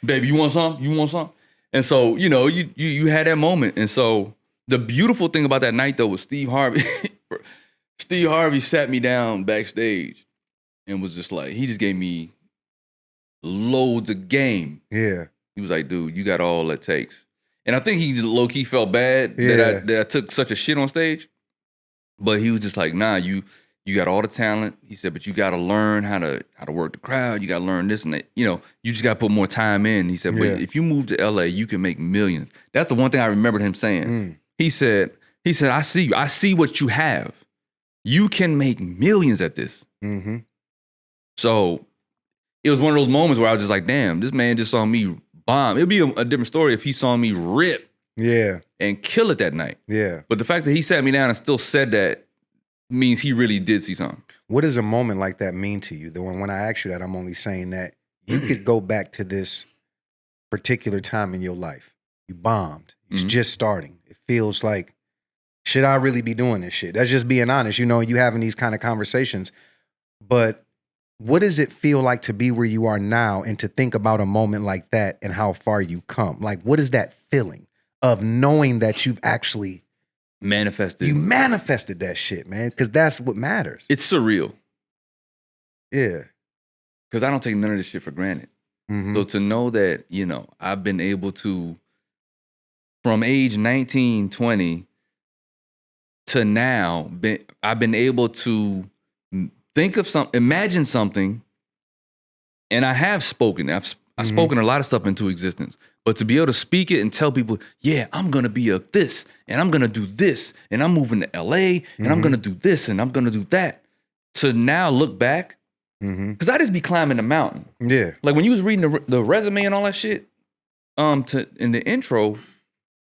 Baby, you want some? You want some? And so, you had that moment. And so the beautiful thing about that night though was Steve Harvey. Steve Harvey sat me down backstage and was just like, he just gave me loads of game. Yeah. He was like, dude, you got all it takes. And I think he low-key felt bad that I took such a shit on stage. But he was just like, nah, you got all the talent. He said, but you got to learn how to work the crowd. You got to learn this and that. You just got to put more time in. He said, but if you move to LA, you can make millions. That's the one thing I remembered him saying. He said, I see you. I see what you have. You can make millions at this. Mm-hmm. So it was one of those moments where I was just like, damn, this man just saw me bomb. It'd be a different story if he saw me rip and kill it that night. Yeah. But the fact that he sat me down and still said that means he really did see something. What does a moment like that mean to you? When I ask you that, I'm only saying that you could go back to this particular time in your life. You bombed. It's just starting. It feels like, should I really be doing this shit? That's just being honest. You having these kind of conversations. But what does it feel like to be where you are now and to think about a moment like that and how far you come? Like, what is that feeling of knowing that you've actually manifested? You manifested that shit, man, because that's what matters. It's surreal. Yeah. Because I don't take none of this shit for granted. Mm-hmm. So to know that, I've been able to, from age 19, 20 to now, I've been able to imagine something, and I have spoken. I've spoken a lot of stuff into existence. But to be able to speak it and tell people, yeah, I'm gonna be a this, and I'm gonna do this, and I'm moving to LA, and I'm gonna do this, and I'm gonna do that. To now look back, because I just be climbing the mountain. Yeah. Like when you was reading the resume and all that shit, in the intro,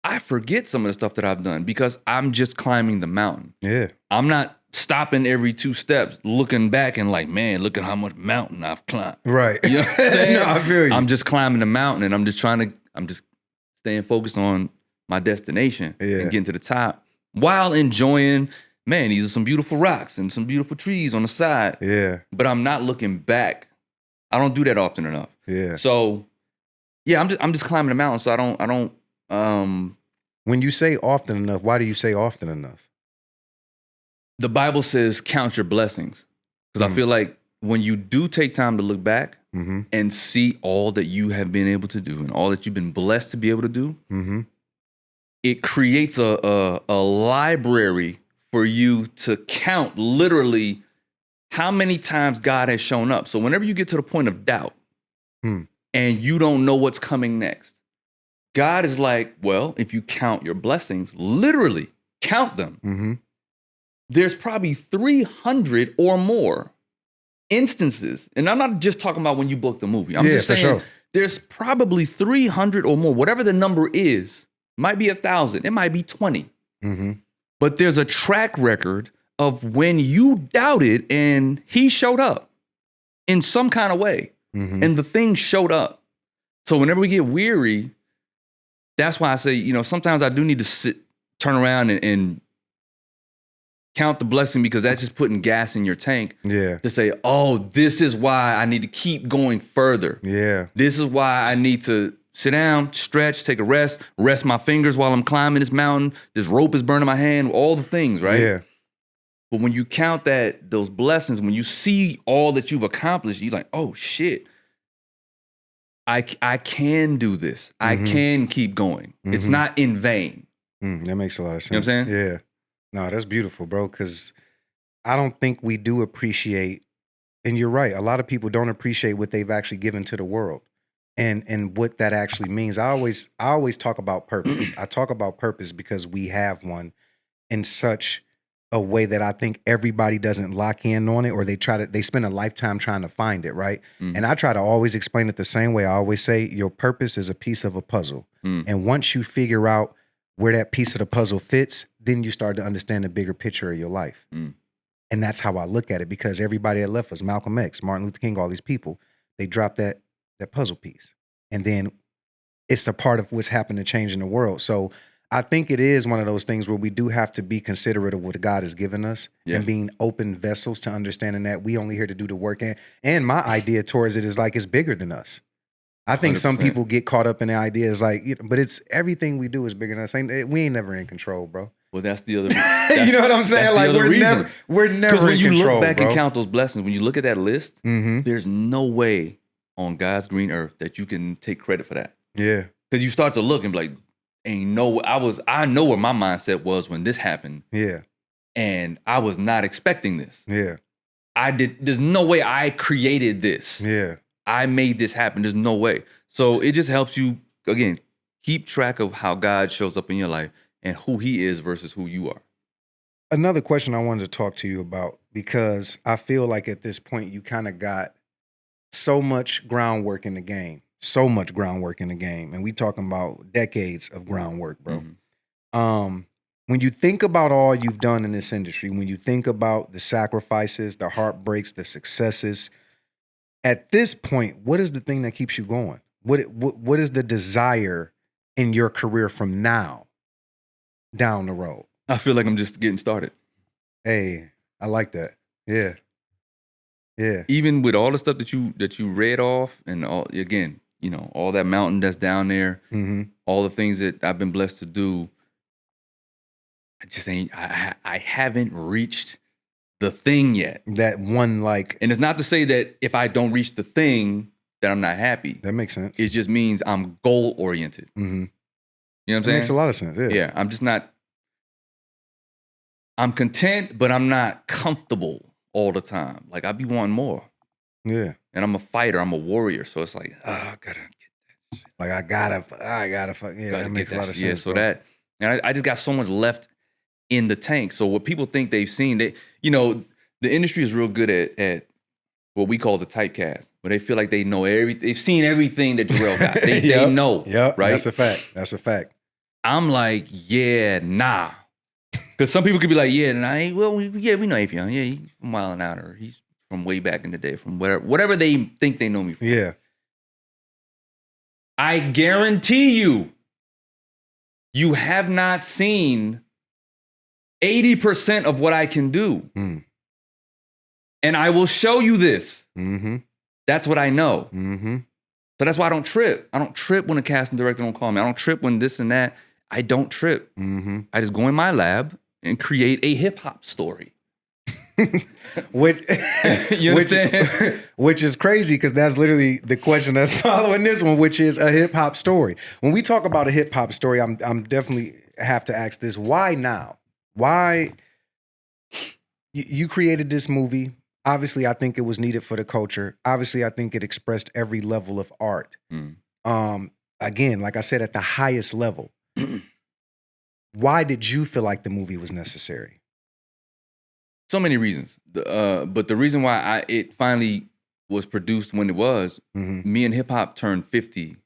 I forget some of the stuff that I've done because I'm just climbing the mountain. Yeah. I'm not stopping every 2 steps, looking back and like, man, look at how much mountain I've climbed. Right. You know what I'm saying? No, I feel you. I'm just climbing the mountain and I'm just staying focused on my destination and getting to the top while enjoying, man, these are some beautiful rocks and some beautiful trees on the side. Yeah. But I'm not looking back. I don't do that often enough. Yeah. So yeah, I'm just climbing the mountain. So I don't when you say often enough, why do you say often enough? The Bible says count your blessings. Because I feel like when you do take time to look back and see all that you have been able to do and all that you've been blessed to be able to do, it creates a library for you to count literally how many times God has shown up. So whenever you get to the point of doubt and you don't know what's coming next, God is like, well, if you count your blessings, literally count them. There's probably 300 or more instances. And I'm not just talking about when you booked the movie. I'm just saying there's probably 300 or more, whatever the number is. Might be 1,000. It might be 20. But there's a track record of when you doubted and he showed up in some kind of way. And the thing showed up. So whenever we get weary, that's why I say, sometimes I do need to turn around and count the blessing, because that's just putting gas in your tank to say, oh, this is why I need to keep going further. Yeah. This is why I need to sit down, stretch, take a rest my fingers while I'm climbing this mountain. This rope is burning my hand, all the things, right? Yeah. But when you count those blessings, when you see all that you've accomplished, you're like, oh shit, I can do this. I can keep going. It's not in vain. That makes a lot of sense. You know what I'm saying? Yeah. No, that's beautiful, bro, because I don't think we do appreciate, and you're right, a lot of people don't appreciate what they've actually given to the world and what that actually means. I always talk about purpose. I talk about purpose because we have one in such a way that I think everybody doesn't lock in on it, or they spend a lifetime trying to find it, right? And I try to always explain it the same way. I always say your purpose is a piece of a puzzle. And once you figure out where that piece of the puzzle fits, then you start to understand the bigger picture of your life. And that's how I look at it, because everybody that left us, Malcolm X, Martin Luther King, all these people, they dropped that puzzle piece. And then it's a part of what's happened to change in the world. So I think it is one of those things where we do have to be considerate of what God has given us and being open vessels to understanding that we only here to do the work. And my idea towards it is like it's bigger than us. I think 100%. some people get caught up in the idea. It's like, but it's everything we do is bigger than us. We ain't never in control, bro. Well, that's the other. You know what I'm saying? Like we're never in Because when you control, look back bro. and count those blessings, when you look at that list, Mm-hmm. there's no way on God's green earth that you can take credit for that. Yeah. Because you start to look and be like, ain't no. I know where my mindset was when this happened, Yeah. and I was not expecting this. Yeah. There's no way I created this. Yeah. I made this happen. There's no way. So it just helps you, again, keep track of how God shows up in your life and who he is versus who you are. Another question I wanted to talk to you about, because I feel like at this point you kind of got so much groundwork in the game. And we talking about decades of groundwork, bro. Mm-hmm. When you think about all you've done in this industry, when you think about the sacrifices, the heartbreaks, the successes, at this point, what is the thing that keeps you going? What is the desire in your career from now down the road? I feel like I'm just getting started. Hey, I like that. Yeah. Yeah. Even with all the stuff that you read off, and all, again, you know, all that mountain that's down there, Mm-hmm. all the things that I've been blessed to do, I just ain't. I haven't reached the thing yet. That one, like, And it's not to say that if I don't reach the thing that I'm not happy. that makes sense. It just means I'm goal oriented. Mm-hmm. You know what I'm That saying? makes a lot of sense. Yeah. Yeah, I'm just not. I'm content, but I'm not comfortable all the time. Like I be wanting more, Yeah. and I'm a fighter. I'm a warrior. So it's like, I gotta get Like I gotta fuck. Yeah, gotta that makes get a lot of that. sense. Yeah, so bro. that, and I just got so much left in the tank. So what people think they've seen, you know, the industry is real good at what we call the typecast, where they feel like they know they've seen everything that Jerrel got. They know, Yep. right? That's a fact. I'm like, yeah, nah. Because some people could be like, yeah, nah, well, we know Afion. Yeah, he's from Mile and Out, or he's from way back in the day, from whatever they think they know me from. Yeah. I guarantee you have not seen 80% of what I can do. Mm. And I will show you this. Mm-hmm. That's what I know. Mm-hmm. So that's why I don't trip. I don't trip when a casting director don't call me. I don't trip when this and that. I don't trip. Mm-hmm. I just go in my lab and create a hip hop story. Which You understand? which is crazy, because that's literally the question that's following this one, which is a hip hop story. When we talk about a hip hop story, I'm definitely have to ask this: why now? Why you created this movie? Obviously, I think it was needed for the culture. Obviously, I think it expressed every level of art. Mm. Again, like I said, at the highest level. Why did you feel like the movie was necessary? So many reasons. But the reason why it finally was produced when it was, Mm-hmm. me and hip hop turned 50,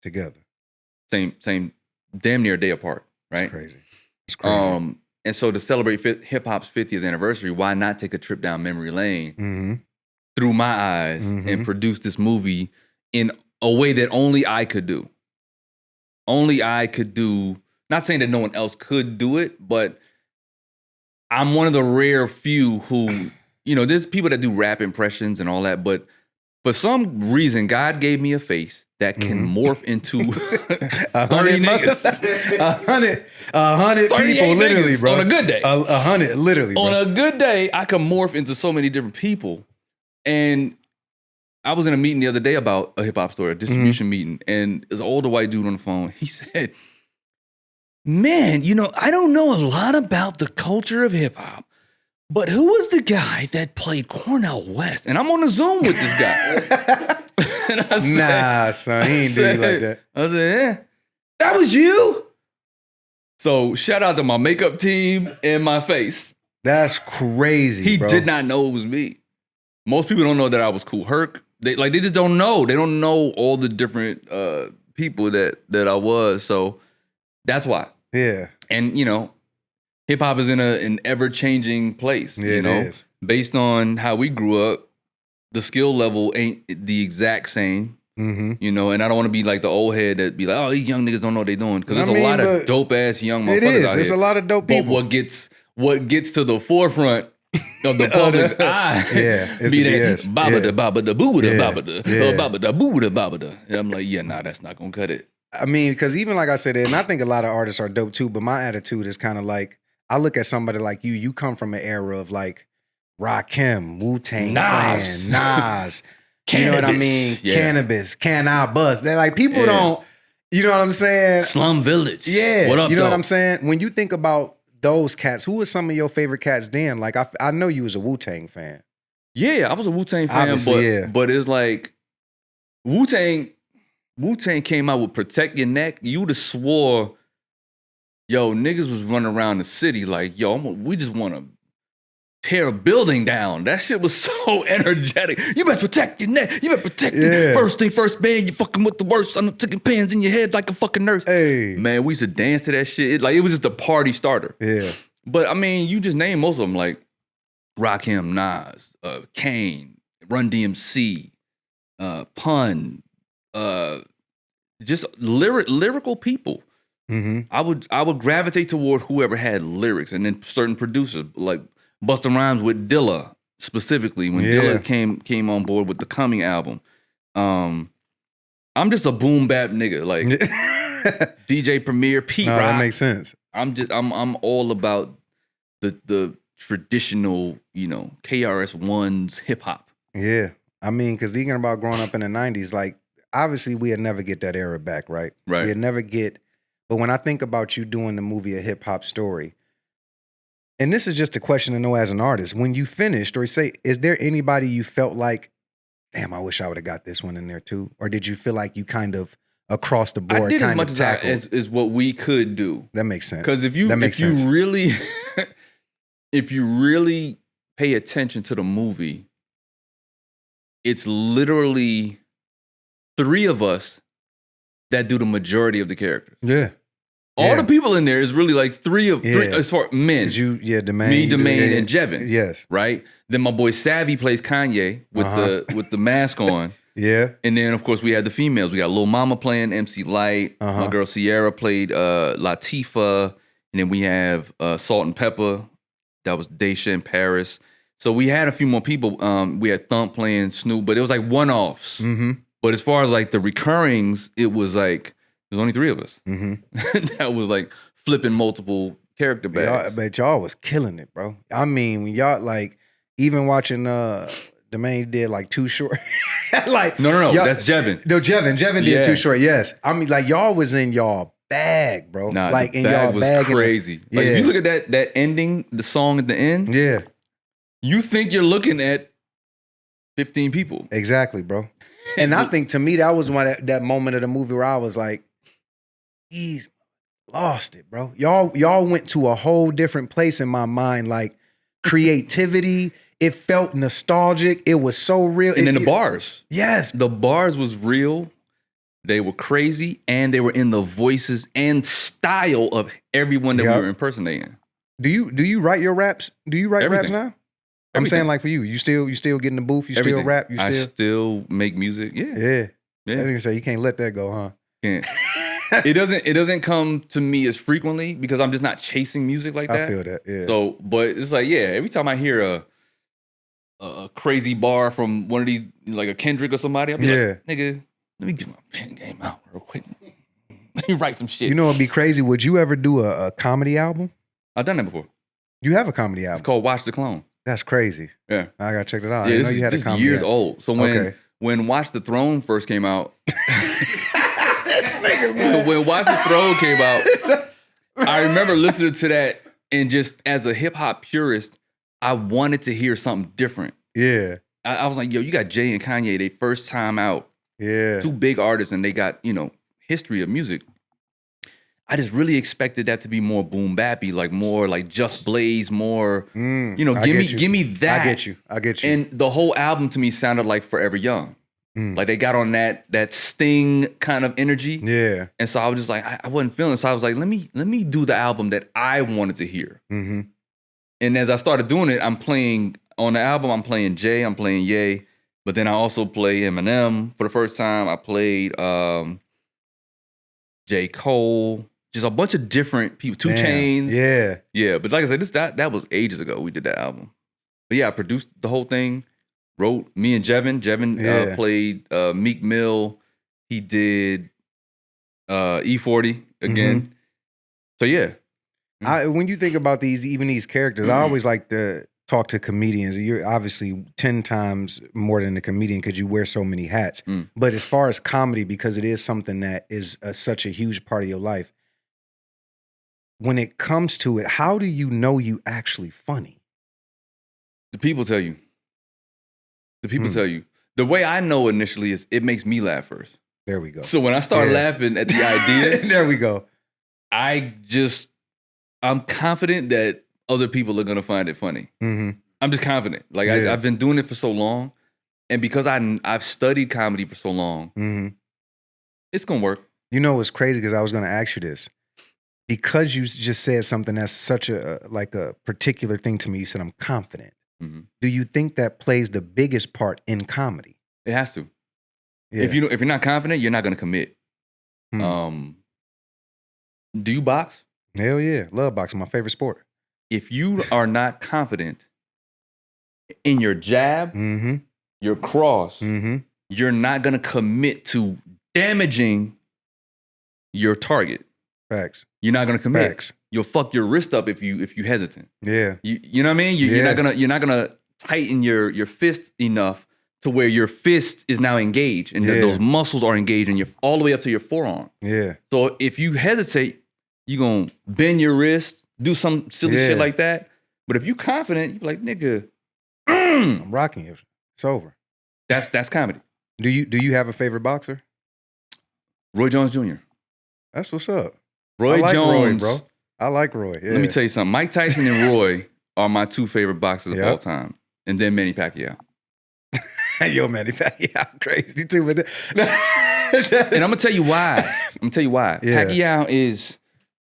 Together. same damn near a day apart, right? It's crazy. It's crazy. And so to celebrate hip hop's 50th anniversary, why not take a trip down memory lane Mm-hmm. through my eyes Mhm. and produce this movie in a way that only I could do? Only I could do. Not saying that no one else could do it, but I'm one of the rare few who, you know, there's people that do rap impressions and all that, but for some reason, God gave me a face that can morph into 30 niggas. 100 38 people, literally, niggas bro. on a good day. 100, literally, bro. On a good day, I can morph into so many different people. And I was in a meeting the other day about a hip hop story, a distribution meeting, and there's an older white dude on the phone. He said, man, you know, I don't know a lot about the culture of hip hop, but who was the guy that played Cornel West? And I'm on the Zoom with this guy. And I said, Nah, son, he ain't do you like that. I said, that was you? So shout out to my makeup team and my face. That's crazy, He bro. did not know it was me. Most people don't know that I was Kool Herc. They just don't know. They don't know all the different people that I was. So that's why. Yeah. And you know, hip hop is in an ever changing place. Yeah, you it know, is. based on how we grew up, the skill level ain't the exact same. You know, and I don't want to be like the old head that be like, oh, these young niggas don't know what they doing. Because there's a lot of dope ass young motherfuckers it is. out There's here. a lot of dope people. But what gets to the forefront of the public's eye, it's be the that BS. baba da baba da boo da Yeah. baba da Yeah. baba da boo da baba da. And I'm like, yeah, nah, that's not gonna cut it. I mean, because even like I said, and I think a lot of artists are dope too, but my attitude is kind of like, I look at somebody like you come from an era of like Rakim, Wu-Tang Clan, Nas. You know what I mean? Yeah. Cannabis, Can I Buzz? They're like, people don't, you know what I'm saying? Slum Village. Yeah. What up, you know though? what I'm saying? When you think about those cats, who are some of your favorite cats then? Like, I know you was a Wu-Tang fan. Yeah, I was a Wu-Tang fan, Obviously, but it's like Wu-Tang came out with Protect Your Neck. You would have swore, yo, niggas was running around the city like, yo, we just want to tear a building down. That shit was so energetic. You better protect your neck. You better protect it. First thing first, man. You fucking with the worst. I'm taking pins in your head like a fucking nurse. Hey. Man, we used to dance to that shit. It was just a party starter. Yeah. But I mean, you just name most of them like Rakim, Nas, Kane, Run DMC, Pun, just lyrical people. Mm-hmm. I would gravitate toward whoever had lyrics, and then certain producers like Busta Rhymes with Dilla specifically when Dilla came on board with the Coming album. I'm just a boom bap nigga like DJ Premier, Pete Rock. That makes sense. I'm all about the traditional, you know, KRS-One's hip hop. Yeah. I mean, because thinking about growing up in the 90s, like, obviously we'd never get that era back, right? Right. We'd never get, but when I think about you doing the movie A Hip Hop Story, and this is just a question to know as an artist, when you finished, or say, is there anybody you felt like, damn, I wish I would have got this one in there too? Or did you feel like you kind of across the board I did as kind much of tackled? as what we could do. That makes sense. Because if you really if you really pay attention to the movie, it's literally 3 of us that do the majority of the characters. Yeah. All the people in there is really like 3 as far men. Demain, me, Demain, and Jevin. Yes. Right? Then my boy Savvy plays Kanye with the mask on. Yeah. And then of course we had the females. We got Lil Mama playing MC Light. My girl Sierra played Latifah. And then we have Salt and Pepper. That was Daisha in Paris. So we had a few more people. We had Thump playing Snoop, but it was like one-offs. Mm-hmm. But as far as like the recurrings, it was like there's only 3 of us. Mm-hmm. That was like flipping multiple character bags. But y'all was killing it, bro. I mean, when y'all like even watching Demain did like Too Short. Like no, that's Jevin. No, Jevin did Too Short. Yes, I mean like y'all was in y'all bag, bro. Nah, like the in bag y'all was bag crazy. Like if you look at that ending, the song at the end, you think you're looking at 15 people. Exactly, bro. And I think to me that was that moment of the movie where I was like, he's lost it, bro. Y'all went to a whole different place in my mind, like creativity. It felt nostalgic. It was so real. And then the bars. Yes. The bars was real. They were crazy, and they were in the voices and style of everyone that we were impersonating. Do you write your raps? Do you write Everything. raps now? I'm saying like for you. You still get in the booth, you Everything. still rap, I still make music. Yeah. I was gonna say you can't let that go, huh? Can't. It doesn't come to me as frequently because I'm just not chasing music like that. I feel that. Yeah. So, but it's like, every time I hear a crazy bar from one of these, like a Kendrick or somebody, I'll be like, nigga, let me get my pen game out real quick. Let me write some shit. You know what'd be crazy? Would you ever do a comedy album? I've done that before. You have a comedy album. It's called Watch the Clone. That's crazy. Yeah. I gotta check it out. Yeah, I didn't know you had a comedy years album. old. So when Watch the Throne first came out, when Watch the Throne came out, I remember listening to that and just as a hip hop purist, I wanted to hear something different. Yeah. I was like, yo, you got Jay and Kanye, they first time out. Yeah. 2 big artists and they got, history of music. I just really expected that to be more boom bappy, like more like Just Blaze, more, give me that. I get you. And the whole album to me sounded like Forever Young. Like they got on that Sting kind of energy. Yeah. And so I was just like, I wasn't feeling it. So I was like, let me do the album that I wanted to hear. And as I started doing it, I'm playing on the album, I'm playing Jay, I'm playing Ye, But then I also played Eminem for the first time. I played J. Cole, just a bunch of different people. 2 Chainz. Yeah. Yeah, but like I said, that was ages ago we did that album. But yeah, I produced the whole thing, wrote, me and Jevin. Jevin played Meek Mill. He did E40 again. So yeah. When you think about these characters, I always like to talk to comedians. You're obviously 10 times more than a comedian because you wear so many hats. But as far as comedy, because it is something that is such a huge part of your life, when it comes to it, how do you know you actually funny? The people tell you. The people tell you. The way I know initially is it makes me laugh first. There we go. So when I start laughing at the idea, there we go. I'm confident that other people are gonna find it funny. I'm just confident. Like I've been doing it for so long, and because I've studied comedy for so long, it's gonna work. You know what's crazy? Because I was gonna ask you this. Because you just said something that's such a particular thing to me. You said I'm confident. Do you think that plays the biggest part in comedy? It has to. Yeah. If you're not confident, you're not gonna commit. Do you box? Hell yeah, love boxing, my favorite sport. If you are not confident in your jab, your cross, you're not gonna commit to damaging your target. Facts. You're not gonna commit. Facts. You'll fuck your wrist up if you hesitant. Yeah. You know what I mean? You're not gonna tighten your fist enough to where your fist is now engaged and those muscles are engaged and you're all the way up to your forearm. Yeah. So if you hesitate, you're gonna bend your wrist, do some silly shit like that. But if you're confident, you're like, nigga, I'm rocking you. It's over. That's comedy. Do you have a favorite boxer? Roy Jones Jr. That's what's up. Roy I like Jones, Roy, bro. I like Roy. Yeah. Let me tell you something. Mike Tyson and Roy are my 2 favorite boxers of all time. And then Manny Pacquiao. Yo, Manny Pacquiao, crazy too. But and I'm gonna tell you why. Yeah. Pacquiao is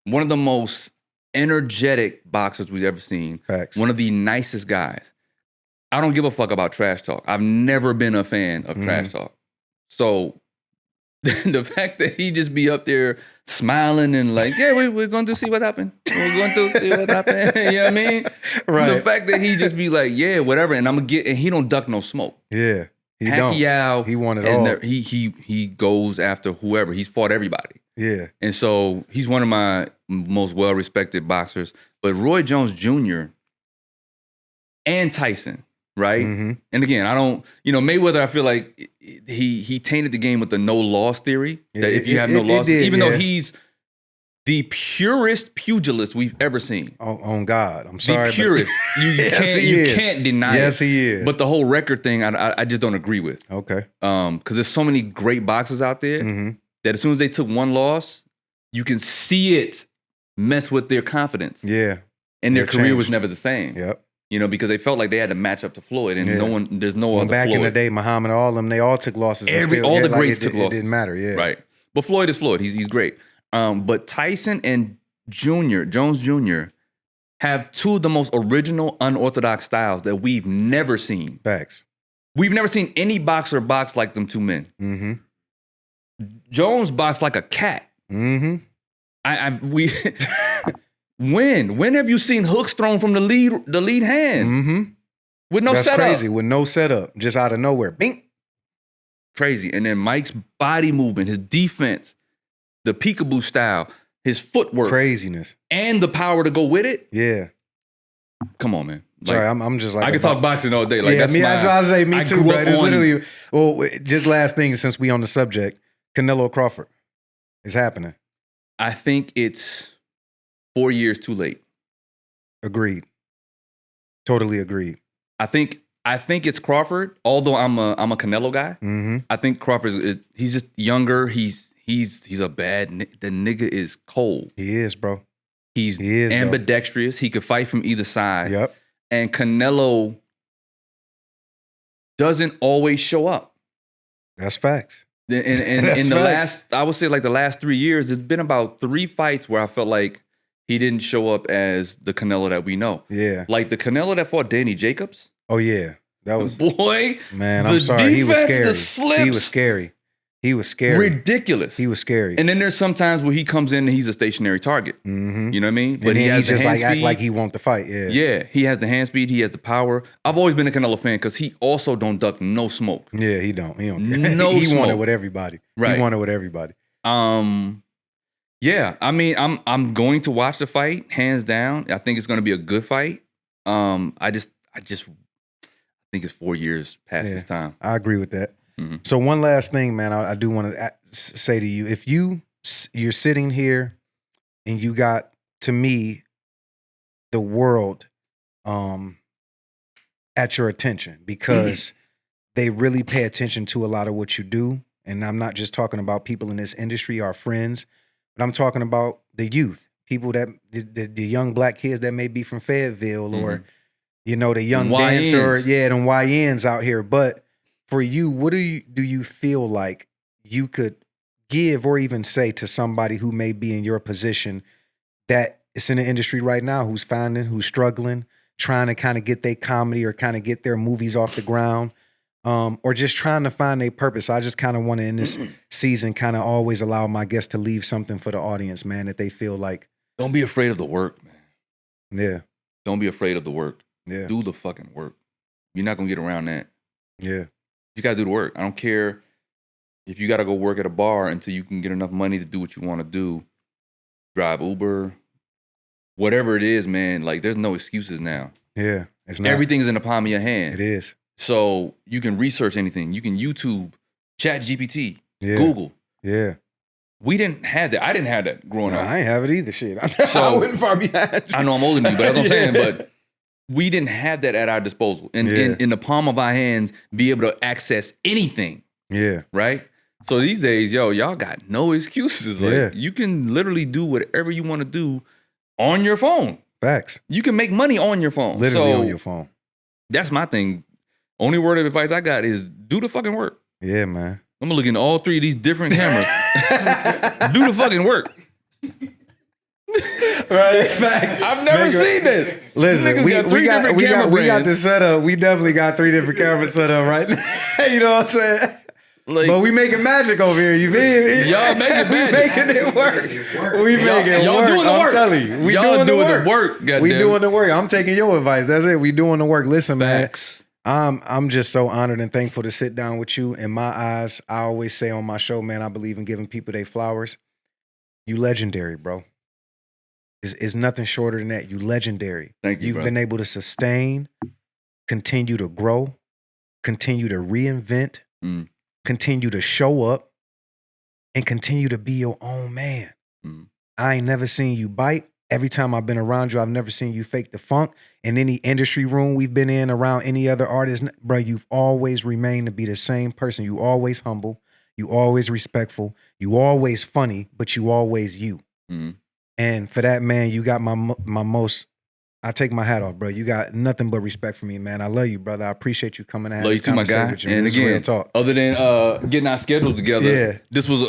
one of the most energetic boxers we've ever seen. Facts. One of the nicest guys. I don't give a fuck about trash talk. I've never been a fan of trash talk. So the fact that he just be up there smiling and like, yeah, we're going to see what happened. We're going to see what happened. You know what I mean? Right. The fact that he just be like, yeah, whatever, and and he don't duck no smoke. Yeah. Pacquiao, he won it all. He goes after whoever. He's fought everybody. Yeah. And so he's one of my most well-respected boxers. But Roy Jones Jr. and Tyson, right? And again, I don't, Mayweather, I feel like he tainted the game with the no loss theory. That if you have no loss, even though he's the purest pugilist we've ever seen. On God, I'm sorry. The purest. You can't deny it. Yes, he is. But the whole record thing, I just don't agree with. Okay. Because there's so many great boxers out there that as soon as they took one loss, you can see it mess with their confidence. Yeah. And their career was never the same. Yep. Because they felt like they had to match up to Floyd, and there's no other back Floyd. in the day, Muhammad, all of them, they all took losses. All the greats took losses. It didn't matter, yeah. Right. But Floyd is Floyd. He's great. But Tyson and Jones Jr. have 2 of the most original, unorthodox styles that we've never seen. Facts. We've never seen any boxer box like them 2 men. Jones boxed like a cat. When have you seen hooks thrown from the lead hand? With no setup. That's crazy. With no setup, just out of nowhere. Bing. Crazy. And then Mike's body movement, his defense, the peekaboo style, his footwork, craziness, and the power to go with it. Yeah. Come on, man. Like, sorry, I'm just like I could talk boxing all day. Like yeah, that's what I say. Me too, bro. It's literally. Well, just last thing since we on the subject, Canelo Crawford is happening. I think it's 4 years too late. Agreed. Totally agreed. I think it's Crawford. Although I'm a Canelo guy, I think Crawford he's just younger. He's a bad. The nigga is cold. He is, bro. He is ambidextrous. He could fight from either side. Yep. And Canelo doesn't always show up. That's facts. And in the last, I would say like the last 3 years, there's been about 3 fights where I felt like he didn't show up as the Canelo that we know. Yeah. Like the Canelo that fought Danny Jacobs. Oh, yeah. That was boy. Man, I'm sorry. He was defense, scary. the slips, he was scary. He was scary. Ridiculous. He was scary. And then there's sometimes where he comes in and he's a stationary target. Mm-hmm. You know what I mean? But he has just the hand like act speed. like he want to fight. Yeah. Yeah, he has the hand speed. He has the power. I've always been a Canelo fan because he also don't duck no smoke. Yeah, he don't. He don't. No he smoke. wanted with everybody. Right. He wanted with everybody. Yeah. I mean, I'm going to watch the fight hands down. I think it's going to be a good fight. I just think it's 4 years past his time. I agree with that. Mm-hmm. So one last thing, man, I do want to say to you, if you're sitting here and you got, to me, the world at your attention, because they really pay attention to a lot of what you do. And I'm not just talking about people in this industry, our friends, but I'm talking about the youth, people that the young black kids that may be from Fayetteville or, you know, the young dancer, them YNs out here. But for you, what do you feel like you could give or even say to somebody who may be in your position that is in the industry right now, who's struggling, trying to kind of get their comedy or kind of get their movies off the ground, or just trying to find their purpose? I just kind of want to, in this season, kind of always allow my guests to leave something for the audience, man, that they feel like. Don't be afraid of the work, man. Yeah. Don't be afraid of the work. Yeah. Do the fucking work. You're not going to get around that. Yeah. You got to do the work. I don't care if you got to go work at a bar until you can get enough money to do what you want to do. Drive Uber, whatever it is, man. Like, there's no excuses now. Yeah. It's not. Everything's in the palm of your hand. It is. So you can research anything. You can YouTube, Chat GPT, Yeah. Google. Yeah. We didn't have that. I didn't have that growing up. I ain't have it either, shit. So, I wouldn't probably have you. I know I'm older than you, but that's what I'm saying. Yeah. But we didn't have that at our disposal. And in the palm of our hands, be able to access anything. Yeah. Right? So these days, y'all got no excuses. Like, you can literally do whatever you want to do on your phone. Facts. You can make money on your phone. Literally on your phone. That's my thing. Only word of advice I got is do the fucking work. Yeah, man. I'm gonna look into all three of these different cameras. Do the fucking work. Right, fact. I've never seen this. Listen, we got the setup. We definitely got 3 different cameras set up right now. You know what I'm saying? Like, but we making magic over here. You feel me? Y'all making magic. We making it work. We making it y'all work. doing the work. I'm telling you, we y'all doing the work. Goddamn. We doing the work. I'm taking your advice. That's it. We doing the work. Listen, Facts. man. I'm just so honored and thankful to sit down with you. In my eyes, I always say on my show, man, I believe in giving people their flowers. You legendary, bro. It's nothing shorter than that. You legendary. Thank you, You've bro. been able to sustain, continue to grow, continue to reinvent, continue to show up, and continue to be your own man. I ain't never seen you bite. Every time I've been around you, I've never seen you fake the funk. In any industry room we've been in, around any other artist, bro, you've always remained to be the same person. You always humble. You always respectful. You always funny, but you always you. And for that, man, you got my most, I take my hat off, bro. You got nothing but respect for me, man. I love you, brother. I appreciate you coming out. Love you too, my guy. And again, other than getting our schedules together, this was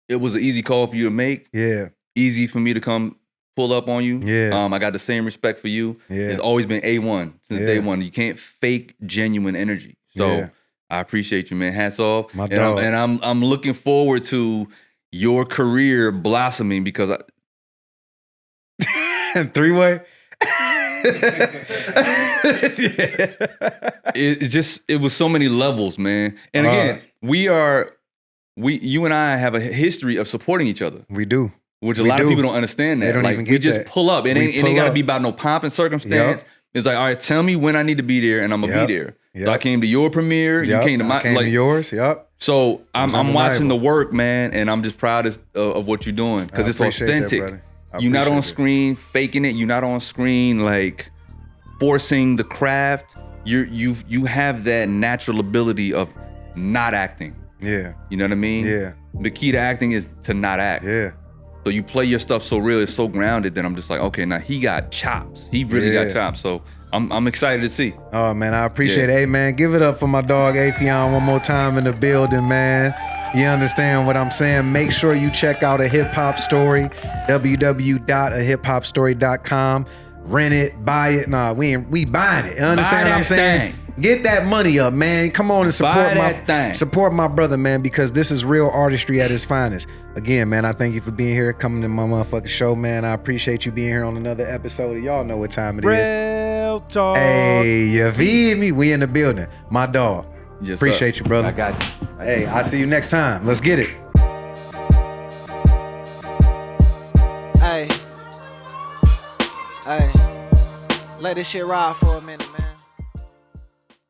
it was an easy call for you to make. Yeah. Easy for me to come pull up on you. Yeah. I got the same respect for you. Yeah. It's always been A1 since day one. You can't fake genuine energy. So I appreciate you, man. Hats off. My dog. I'm looking forward to your career blossoming because three-way. It was so many levels, man. And again, you and I have a history of supporting each other. We do. Which a lot of people don't understand that. They don't like even we get just that. pull up. It ain't gotta be about no pomp and circumstance. It's like, all right, tell me when I need to be there and I'm gonna be there. So I came to your premiere, you came to my to yours, So I'm watching the work, man, and I'm just proud of what you're doing because it's authentic. You're not on screen faking it. You're not on screen like forcing the craft. You have that natural ability of not acting. Yeah. You know what I mean? Yeah. The key to acting is to not act. Yeah. So you play your stuff so real, it's so grounded that I'm just like, okay, now he got chops. He really got chops. So I'm excited to see. Oh man, I appreciate it. Hey man, give it up for my dog Afion one more time in the building, man. You understand what I'm saying? Make sure you check out A Hip Hop Story, www.ahiphopstory.com. Rent it, buy it. Nah, we buying it. You understand what I'm saying? Get that money up, man. Come on and Buy support my brother, man, because this is real artistry at its finest. Again, man, I thank you for being here, coming to my motherfucking show, man. I appreciate you being here on another episode. Y'all know what time it is. Real talk. Hey, you feel me? We in the building. My dog. Yes, Appreciate sir. you, brother. I got you. Hey, I'll see you next time. Let's get it. Hey. Let this shit ride for a minute.